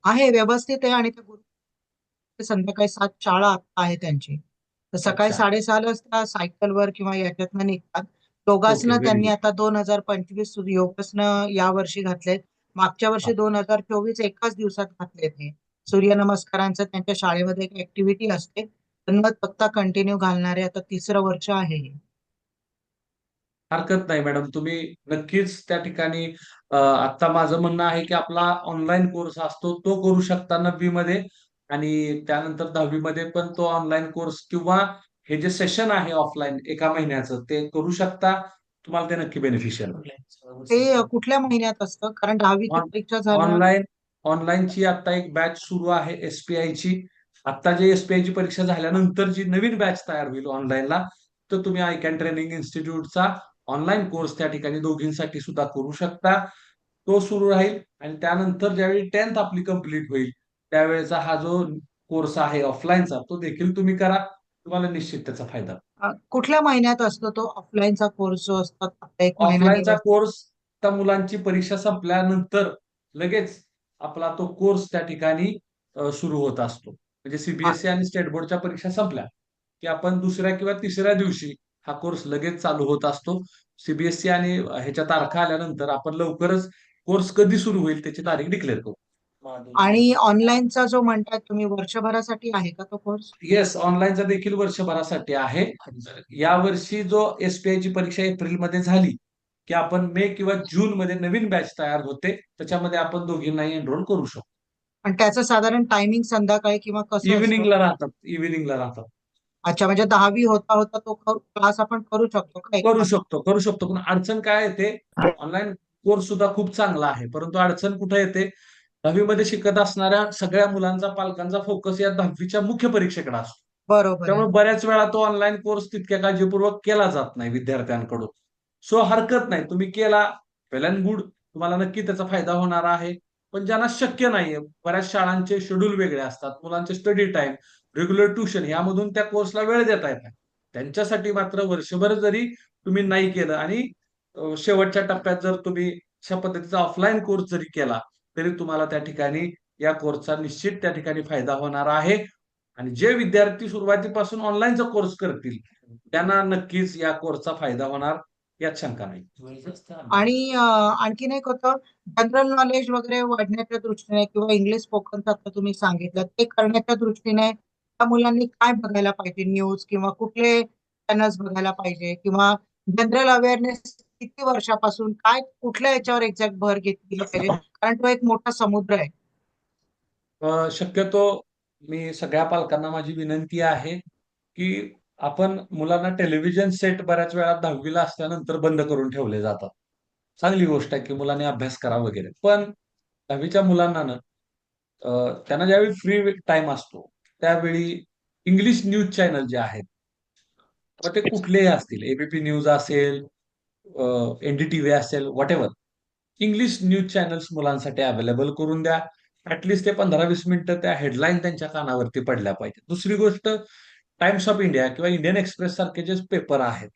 आहे, व्यवस्थित आहे. आणि ते संध्याकाळी 7 शाळा आता आहे त्यांची. तर सकाळी अच्छा. 6:30लाच त्या सायकलवर किंवा याच्यातनं निघतात. ओके. योगासनं व्हेरी त्यांनी गुड. आता 2025 योगासनं यावर्षी घातलेत. मागच्या वर्षी 2024 एकाच दिवसात घातलेत हे. सूर्यनमस्कारांचं त्यांच्या शाळेमध्ये एक ऍक्टिव्हिटी असते. पण न थकता कंटिन्यू घालणारे आता 3रं वर्ष आहे हे. हरकत नाही मॅडम. तुम्ही नक्कीच त्या ठिकाणी आता माझं म्हणणं आहे की आपला ऑनलाईन कोर्स असतो तो करू शकता 9वी मध्ये, आणि त्यानंतर 10वी मध्ये पण तो ऑनलाईन कोर्स किंवा हे जे सेशन आहे ऑफलाईन एका महिन्याचं ते करू शकता. तुम्हाला ते नक्की बेनिफिशियल ते कुठल्या महिन्यात असतं? कारण 10वीची परीक्षा झाल्या. ऑनलाईन ऑनलाईनची आता एक बॅच सुरू आहे एसपीआयची. आता जे एसपीआयची परीक्षा झाल्यानंतर जी नवीन बॅच तयार होईल ऑनलाईनला, तर तुम्ही आय कॅन ट्रेनिंग इन्स्टिट्यूटचा ऑनलाईन कोर्स त्या ठिकाणी दोघींसाठी सुद्धा करू शकता. तो सुरू राहील आणि त्यानंतर ज्यावेळी 10th आपली कंप्लीट होईल त्यावेळेचा हा जो कोर्स आहे ऑफलाईनचा तो देखील तुम्ही करा. तुम्हाला निश्चित त्याचा फायदा. कुठल्या महिन्यात असतो तो ऑफलाईनचा कोर्स जो असतो आता एक महिना ऑफलाईनचा निवड. कोर्स त्या मुलांची परीक्षा संपल्यानंतर लगेच आपला तो कोर्स त्या ठिकाणी सुरू होत असतो. म्हणजे आ- सीबीएसई आणि स्टेट बोर्डच्या परीक्षा संपल्या की आपण दुसऱ्या किंवा तिसऱ्या दिवशी हा कोर्स लगेच चालू होत असतो. सीबीएसई आणि ह्याच्या तारखा आल्यानंतर आपण लवकरच कोर्स कधी सुरू होईल त्याची तारीख डिक्लेअर करू. आणि ऑनलाईनचा जो म्हणताय तुम्ही वर्षभरासाठी आहे का तो कोर्स? येस, ऑनलाईनचा देखील वर्षभरासाठी आहे. या वर्षी जो एसपीआय ची परीक्षा एप्रिलमध्ये झाली की आपण मे किंवा जून मध्ये नवीन बॅच तयार होते, त्याच्यामध्ये आपण दोघींनाही एनरोल करू शकतो. आणि त्याचं साधारण टायमिंग संध्याकाळी किंवा कसं असतं? इव्हिनिंगला राहतात. अच्छा, म्हणजे 10वी होता होता तो क्लास आपण करू शकतो का एक तास? करू शकतो. पण अडचण काय येते, ऑनलाईन कोर्स सुद्धा खूप चांगला आहे, परंतु अडचण कुठे येते, 10वी मध्ये शिकत असणाऱ्या सगळ्या मुलांचा पालकांचा फोकस या 10वीच्या मुख्य परीक्षेकडे असतो. बरोबर आहे. त्यामुळे बऱ्याच वेळा तो ऑनलाईन कोर्स तितक्या काळजीपूर्वक केला जात नाही विद्यार्थ्यांकडून. सो हरकत नाही, तुम्ही केला, वेल अँड गुड, तुम्हाला नक्की त्याचा फायदा होणार आहे. पण ज्यांना शक्य नाहीये, बऱ्याच शाळांचे शेड्यूल वेगळे असतात, मुलांचे स्टडी टाइम, रेग्युलर ट्युशन यामधून त्या कोर्सला वेळ देता येत नाही, त्यांच्यासाठी मात्र वर्षभर जरी तुम्ही नाही केलं आणि शेवटच्या टप्प्यात जर तुम्ही अशा पद्धतीचा ऑफलाईन कोर्स जरी केला तरी तुम्हाला त्या ठिकाणी या कोर्सचा निश्चित त्या ठिकाणी फायदा होणार आहे. आणि जे विद्यार्थी सुरुवातीपासून ऑनलाईनचा कोर्स करतील त्यांना नक्कीच या कोर्सचा फायदा होणार, यात शंका नाही. आणि आणखीन एक होतं, जनरल नॉलेज वगैरे वाढण्याच्या दृष्टीने किंवा इंग्लिश स्पोकनचं आता तुम्ही सांगितलं ते करण्याच्या दृष्टीने त्या मुलांनी काय बघायला पाहिजे? न्यूज किंवा कुठले चॅनल्स बघायला पाहिजे किंवा जनरल अवेअरनेस किती वर्षापासून काय कुठल्या याच्यावर एक्झॅक्ट भर घेतली पाहिजे? कारण तो एक मोठा समुद्र आहे. शक्यतो मी सगळ्या पालकांना माझी विनंती आहे की आपण मुलांना टेलिव्हिजन सेट बऱ्याच वेळा 10वीला असल्यानंतर बंद करून ठेवले जातात. चांगली गोष्ट आहे की मुलांनी अभ्यास करा वगैरे, पण 10वीच्या मुलांना ना त्यांना ज्यावेळी फ्री टाइम असतो त्यावेळी इंग्लिश न्यूज चॅनल जे आहेत, मग ते कुठलेही असतील, एबीपी न्यूज असेल, एनडीटीव्ही असेल, व्हॉट, इंग्लिश न्यूज चॅनल्स मुलांसाठी अवेलेबल करून द्या. ऍटलिस्ट ते 15-20 मिनिटं त्या हेडलाईन त्यांच्या कानावरती पडल्या पाहिजे. दुसरी गोष्ट, टाइम्स ऑफ इंडिया किंवा इंडियन एक्सप्रेस सारखे जे पेपर आहेत,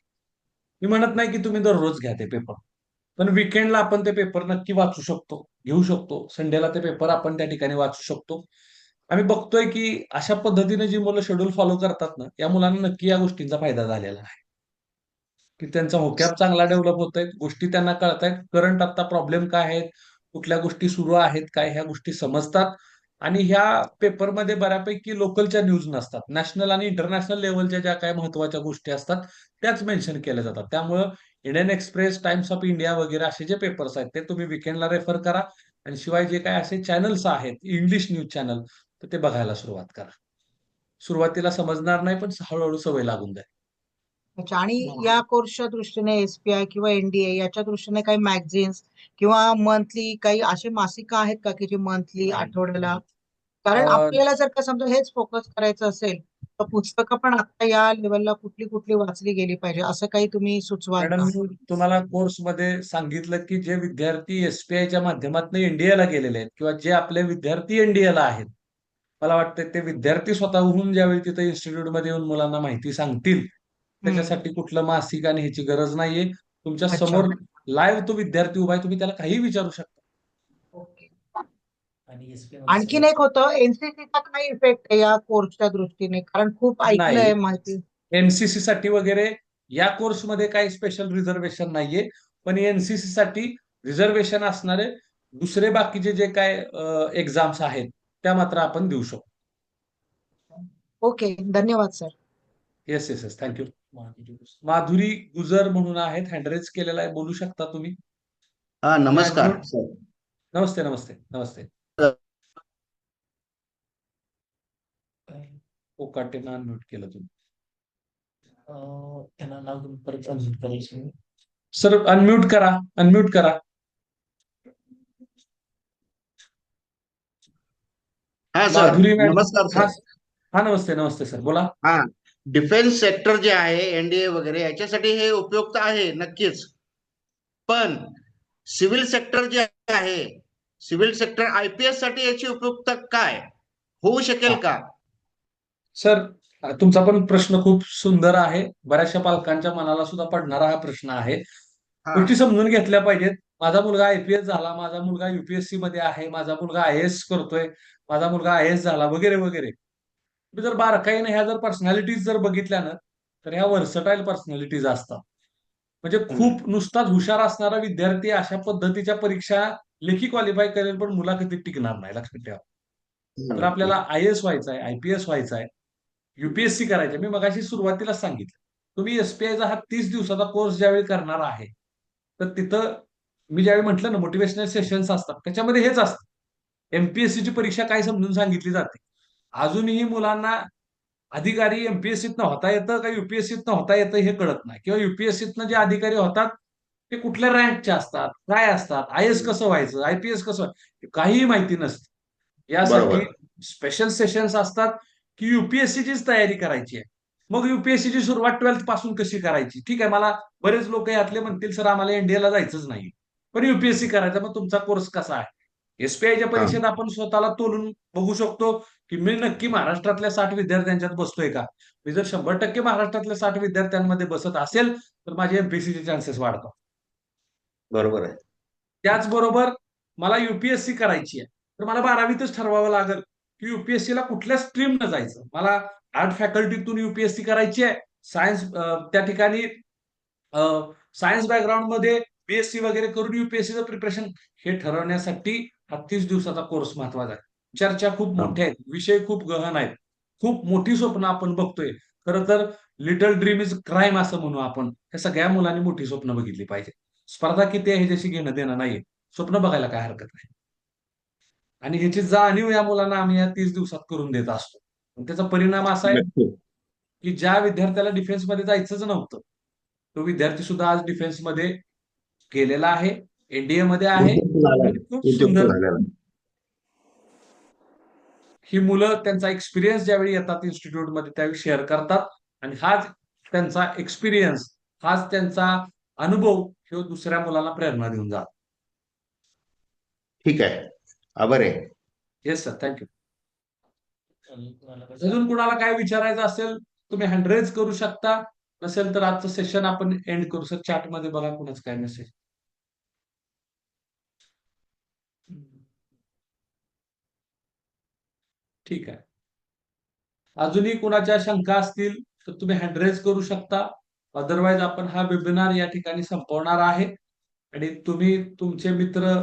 मी म्हणत नाही की तुम्ही दररोज घ्या ते पेपर, पण विकेंडला आपण ते पेपर नक्की वाचू शकतो, घेऊ शकतो. संडेला ते पेपर आपण त्या ठिकाणी वाचू शकतो. आम्ही बघतोय की अशा पद्धतीने जी मुलं शेड्यूल फॉलो करतात ना, या मुलांना नक्की या गोष्टींचा फायदा झालेला आहे. की त्यांचा होकॅब चांगला डेव्हलप होतोय, गोष्टी त्यांना कळतायत, करंट आता प्रॉब्लेम काय आहेत, कुठल्या गोष्टी सुरू आहेत काय, ह्या गोष्टी समजतात. आणि ह्या पेपरमध्ये बऱ्यापैकी लोकलच्या न्यूज नसतात, नॅशनल आणि इंटरनॅशनल लेवलच्या ज्या काही महत्वाच्या गोष्टी असतात त्याच मेन्शन केल्या जातात. त्यामुळं Indian express, times of India वगैरे असे जे पेपर्स आहेत ते तुम्ही विकेंडला रेफर करा. आणि शिवाय जे काही असे चॅनल्स आहेत इंग्लिश न्यूज चॅनल, तर ते बघायला सुरुवात करा. सुरुवातीला समजणार नाही, पण हळूहळू सवय लागून जाईल. अच्छा, आणि या कोर्सच्या दृष्टीने एसपीआय किंवा एनडीए याच्या दृष्टीने काही मॅगझिन्स किंवा मंथली काही असे मासिक आहेत का की जे मंथली आठवड्याला? कारण आपल्याला जर का समजा हेच फोकस करायचं असेल तर पुस्तकं पण आता या लेवलला कुठली कुठली वाचली गेली पाहिजे असं काही तुम्ही सुचवाल मॅडम, का? मी तुम्हाला कोर्समध्ये सांगितलं की जे विद्यार्थी एसपीआयच्या माध्यमातून एनडीएला गेलेले आहेत किंवा जे आपले विद्यार्थी एनडीएला आहेत, मला वाटतं ते विद्यार्थी स्वतःहून ज्यावेळी तिथे इन्स्टिट्यूटमध्ये येऊन मुलांना माहिती सांगतील, हम्म. त्याच्यासाठी कुठलं मासिक आणि ह्याची गरज नाहीये. तुमच्या अच्छा. समोर लाईव्ह तो विद्यार्थी उभा आहे, तुम्ही त्याला काही विचारू शकता. ओके. आणखीन एक होतं, एनसीसीचा काय इफेक्ट आहे या कोर्सच्या दृष्टीने? कारण खूप नाही, ऐकलंय माहिती. एनसीसी साठी वगैरे या कोर्समध्ये काही स्पेशल रिझर्वेशन नाहीये, पण एनसीसी साठी रिझर्वेशन असणारे दुसरे बाकीचे जे काय एक्झाम्स आहेत त्या मात्र आपण देऊ शकतो. ओके, धन्यवाद sir. Yes yes yes, thank you. Madhuri Gujar म्हणून आहेत, हँडरेज केलेला आहे, बोलू शकता तुम्ही. हा, तुम्ही नमस्कार unmute- सर. नमस्ते नमस्ते नमस्ते. कोकाटेनं अनम्यूट केलं तुम्ही. त्यांना नाव घेऊन परत अनम्यूट करायचं. सर अनम्यूट करा, अनम्यूट करा. हा सर, माधुरी मॅडम. नमस्कार हा सर. हा, नमस्ते नमस्ते सर, बोला. हा, डिफेन्स सेक्टर जे आहे, एनडीए वगैरे याच्यासाठी हे उपयुक्त आहे नक्कीच. पण सिव्हिल सेक्टर जे आहे, सिव्हिल सेक्टर आयपीएस साठी याची उपयुक्तता काय होऊ शकेल का? सर तुमचा पण प्रश्न खूप सुंदर आहे, बऱ्याचशा पालकांच्या मनाला सुद्धा पडणारा हा प्रश्न आहे. हा, गोष्टी समजून घेतल्या पाहिजेत. माझा मुलगा आयपीएस झाला, माझा मुलगा युपीएससी मध्ये आहे, माझा मुलगा आयएएस करतोय, माझा मुलगा आयएएस झाला, वगैरे वगैरे. तुम्ही जर बारकाईने ह्या जर पर्सनॅलिटीज जर बघितल्या ना, तर ह्या व्हर्सटाईल पर्सनॅलिटीज असतात. म्हणजे खूप नुसताच हुशार असणारा विद्यार्थी अशा पद्धतीच्या परीक्षा लेखी क्वालिफाय करेल, पण मुलाखतीत टिकणार नाही, लक्षात ठेवा. तर आपल्याला आयएएस व्हायचं आहे, आयपीएस व्हायचं आहे, युपीएससी करायचं. मी मगाशी सुरुवातीलाच सांगितलं, तुम्ही एसपीआयचा हा 30 दिवसाचा कोर्स ज्यावेळी करणार आहे, तर तिथं मी ज्यावेळी म्हटलं ना मोटिवेशनल सेशन्स असतात, त्याच्यामध्ये हेच असतं. एमपीएससीची परीक्षा काय समजून सांगितली जाते. अजूनही मुलांना अधिकारी एमपीएससीतनं होता येतं का युपीएससीतनं होता येतं हे कळत नाही, किंवा युपीएससीतनं जे अधिकारी होतात ते कुठल्या रँकचे असतात, काय असतात, आयएएस कसं व्हायचं, आयपीएस कसं व्हायचं, काहीही माहिती नसते. यासाठी बरोबर. स्पेशल सेशन्स असतात की युपीएससीचीच तयारी करायची आहे. मग युपीएससीची सुरुवात 12th पासून कशी करायची? ठीक आहे, मला बरेच लोक यातले म्हणतील सर आम्हाला एनडीएला जायचंच नाही, पण युपीएससी करायचा. मग तुमचा कोर्स कसा आहे? एसपीआयच्या हा, परीक्षेत आपण स्वतःला तोलून बघू शकतो की मी नक्की महाराष्ट्रातल्या 60 विद्यार्थ्यांच्यात बसतोय का. मी जर 100% महाराष्ट्रातल्या 60 विद्यार्थ्यांमध्ये बसत असेल तर माझे एमपीएससीचे चान्सेस वाढतात. बरोबर आहे. त्याचबरोबर मला युपीएससी करायची आहे, तर मला 12वीतच ठरवावं लागेल की युपीएससीला कुठल्या स्ट्रीमनं जायचं. मला आर्ट फॅकल्टीतून युपीएससी करायची आहे, सायन्स त्या ठिकाणी सायन्स बॅकग्राऊंड मध्ये बीएससी वगैरे करून युपीएससीचं प्रिपरेशन, हे ठरवण्यासाठी हा 30 दिवसाचा कोर्स महत्वाचा आहे. चर्चा खूप मोठ्या आहेत, विषय खूप गहन आहेत, खूप मोठी स्वप्न आपण बघतोय. खरं तर लिटल ड्रीम इज क्राईम असं म्हणू आपण. ह्या सगळ्या मुलांनी मोठी स्वप्न बघितली पाहिजे. स्पर्धा किती आहे ह्याच्याशी घेणं देणं नाहीये, स्वप्न बघायला काय हरकत नाही. आणि ह्याची जाणीव या मुलांना आम्ही या 30 दिवसात करून देत असतो. आणि त्याचा परिणाम असा आहे नक्की. की ज्या विद्यार्थ्याला डिफेन्समध्ये जायचंच नव्हतं, तो विद्यार्थी सुद्धा आज डिफेन्समध्ये गेलेला आहे, एनडीए मध्ये आहे, उपयुक्त झाला. आणि खूप उपयुक्त सुंदर. झालेला. ही मुलं त्यांचा एक्सपिरियन्स ज्यावेळी येतात इन्स्टिट्यूटमध्ये त्यावेळी शेअर करतात, आणि हाच त्यांचा एक्सपिरियन्स, हाच त्यांचा अनुभव हे दुसऱ्या मुलाला प्रेरणा देऊन जात. ठीक आहे, आभार आहे. Yes sir, thank you. अजून कुणाला काय विचारायचं असेल तुम्ही हँड रेज करू शकता, नसेल तर आजचं सेशन आपण एंड करू. सर चॅट मध्ये बघा कुणाच काय मेसेज. ठीक आहे, अजूनही कुणाच्या शंका असतील तर तुम्ही हँड रेज करू शकता. अदरवाईज आपण हा वेबिनार या ठिकाणी संपवणार आहे. आणि तुम्ही तुमचे मित्र,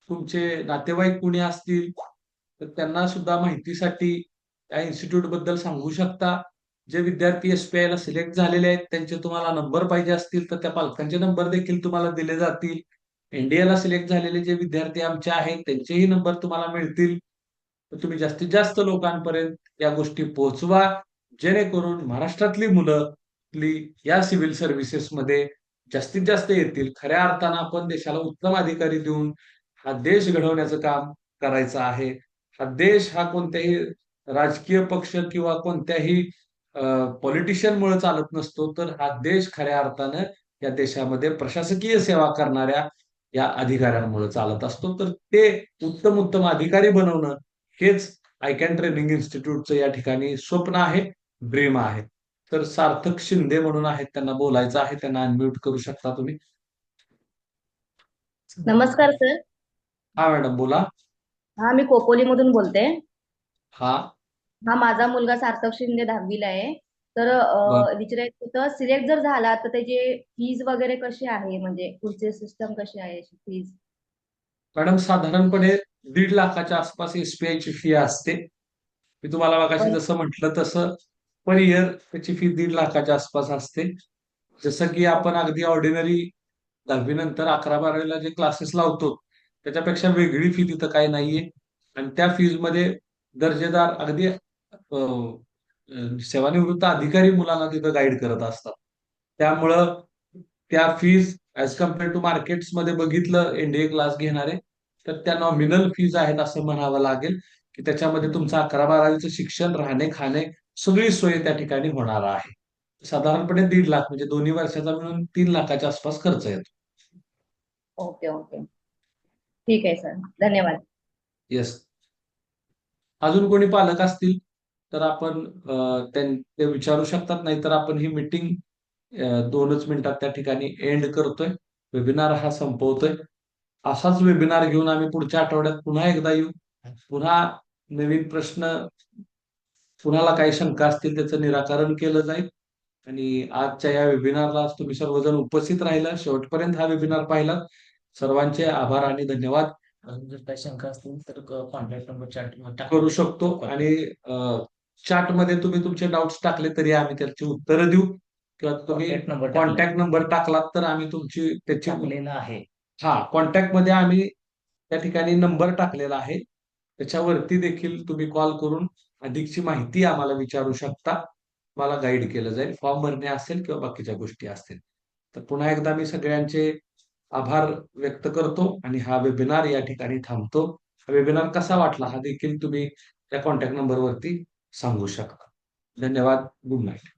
तुमचे नातेवाईक कुणी असतील तर त्यांना सुद्धा माहितीसाठी या इन्स्टिट्यूट बद्दल सांगू शकता. जे विद्यार्थी एसपीआय ला सिलेक्ट झालेले आहेत त्यांचे तुम्हाला नंबर पाहिजे असतील तर त्या पालकांचे नंबर देखील तुम्हाला दिले जातील. एनडीए ला सिलेक्ट झालेले जे विद्यार्थी आमचे आहेत त्यांचेही नंबर तुम्हाला मिळतील. तर तुम्ही जास्तीत जास्त लोकांपर्यंत या गोष्टी पोहोचवा, जेणेकरून महाराष्ट्रातली मुलं या सिव्हिल सर्व्हिसेसमध्ये जास्तीत जास्त येतील. खऱ्या अर्थानं आपण देशाला उत्तम अधिकारी देऊन हा देश घडवण्याचं काम करायचं आहे. हा देश हा कोणत्याही राजकीय पक्ष किंवा कोणत्याही पॉलिटिशियनमुळे चालत नसतो, तर हा देश खऱ्या अर्थानं या देशामध्ये प्रशासकीय सेवा करणाऱ्या या अधिकाऱ्यांमुळे चालत असतो. तर ते उत्तम उत्तम अधिकारी बनवणं हेच आय कॅन ट्रेनिंग इन्स्टिट्यूटचं या ठिकाणी स्वप्न आहे, ड्रीम आहे. तर सार्थक शिंदे म्हणून आहेत, त्यांना बोलायचं आहे, त्यांना अनम्यूट करू शकता तुम्ही. नमस्कार सर. हा मॅडम बोला. हा, मी खोपोलीमधून बोलते. हा हा, माझा मुलगा सार्थक शिंदे 10वीला आहे. तर बर विचारायचं होतं, सिलेक्ट जर झाला तर त्याची फीज वगैरे कशी आहे, म्हणजे पुढचे सिस्टम कशी आहे फीज? मॅडम, साधारणपणे 1.5 लाखाच्या आसपास SBI ची फी असते. मी तुम्हाला मगाशी पण जसं म्हटलं तसं पर इयर त्याची फी 1.5 लाखाच्या आसपास असते. जसं की आपण अगदी ऑर्डिनरी 10वी नंतर 11-12वीला जे क्लासेस लावतो त्याच्यापेक्षा वेगळी फी तिथं काही नाहीये. आणि त्या फीज मध्ये दर्जेदार अगदी सेवानिवृत्त अधिकारी मुलांना तिथं गाईड करत असतात. त्यामुळं त्या fees as compare to markets मध्ये बघितलं NDA क्लास घेणारे, तर त्या नॉमिनल फीज आहेत असं म्हणावं लागेल, की त्याच्यामध्ये तुमचं 11-12वीचं शिक्षण, राहणे, खाणे सगळी सोय त्या ठिकाणी होणार आहे. साधारणपणे 1.5 लाख म्हणजे दोन्ही वर्षाचा मिळून 3 लाखाच्या आसपास खर्च येतो. ओके ओके, ठीक आहे सर, धन्यवाद. येस. अजून कोणी पालक असतील तर आपण ते विचारू शकतात, नाहीतर आपण ही मीटिंग 2च मिनिटात त्या ठिकाणी एंड करतोय. वेबिनार हा संपवतोय. असाच वेबिनार घेऊन आम्ही पुढच्या आठवड्यात पुन्हा एकदा येऊ. पुन्हा नवीन प्रश्न, कुणाला काही शंका असतील त्याचं निराकरण केलं जाईल. आणि आजच्या या वेबिनारला तुम्ही सर्वजण उपस्थित राहिला, शेवटपर्यंत हा वेबिनार पाहिला. सर्वांचे आभार आणि धन्यवाद. अजून जर काही शंका असतील तर कॉन्टॅक्ट नंबर चॅट करू शकतो. आणि चॅटमध्ये तुम्ही तुमचे डाऊट्स टाकले तरी आम्ही त्याची उत्तरं देऊ, किंवा तुम्ही कॉन्टॅक्ट नंबर कॉन्टॅक्ट नंबर टाकलात तर आम्ही तुमची त्याची टाकलेला आहे. हा, कॉन्टॅक्ट मध्ये आम्ही त्या ठिकाणी नंबर टाकलेला आहे. त्याच्यावरती देखील तुम्ही कॉल करून अधिकची माहिती आम्हाला विचारू शकता. मला गाईड केलं जाईल, फॉर्म भरणे असेल किंवा बाकीच्या गोष्टी असतील. तर पुन्हा एकदा मी सगळ्यांचे आभार व्यक्त करतो आणि हा वेबिनार या ठिकाणी थांबतो. हा वेबिनार कसा वाटला हा देखील तुम्ही त्या कॉन्टॅक्ट नंबरवरती सांगू शकता. धन्यवाद. Good night.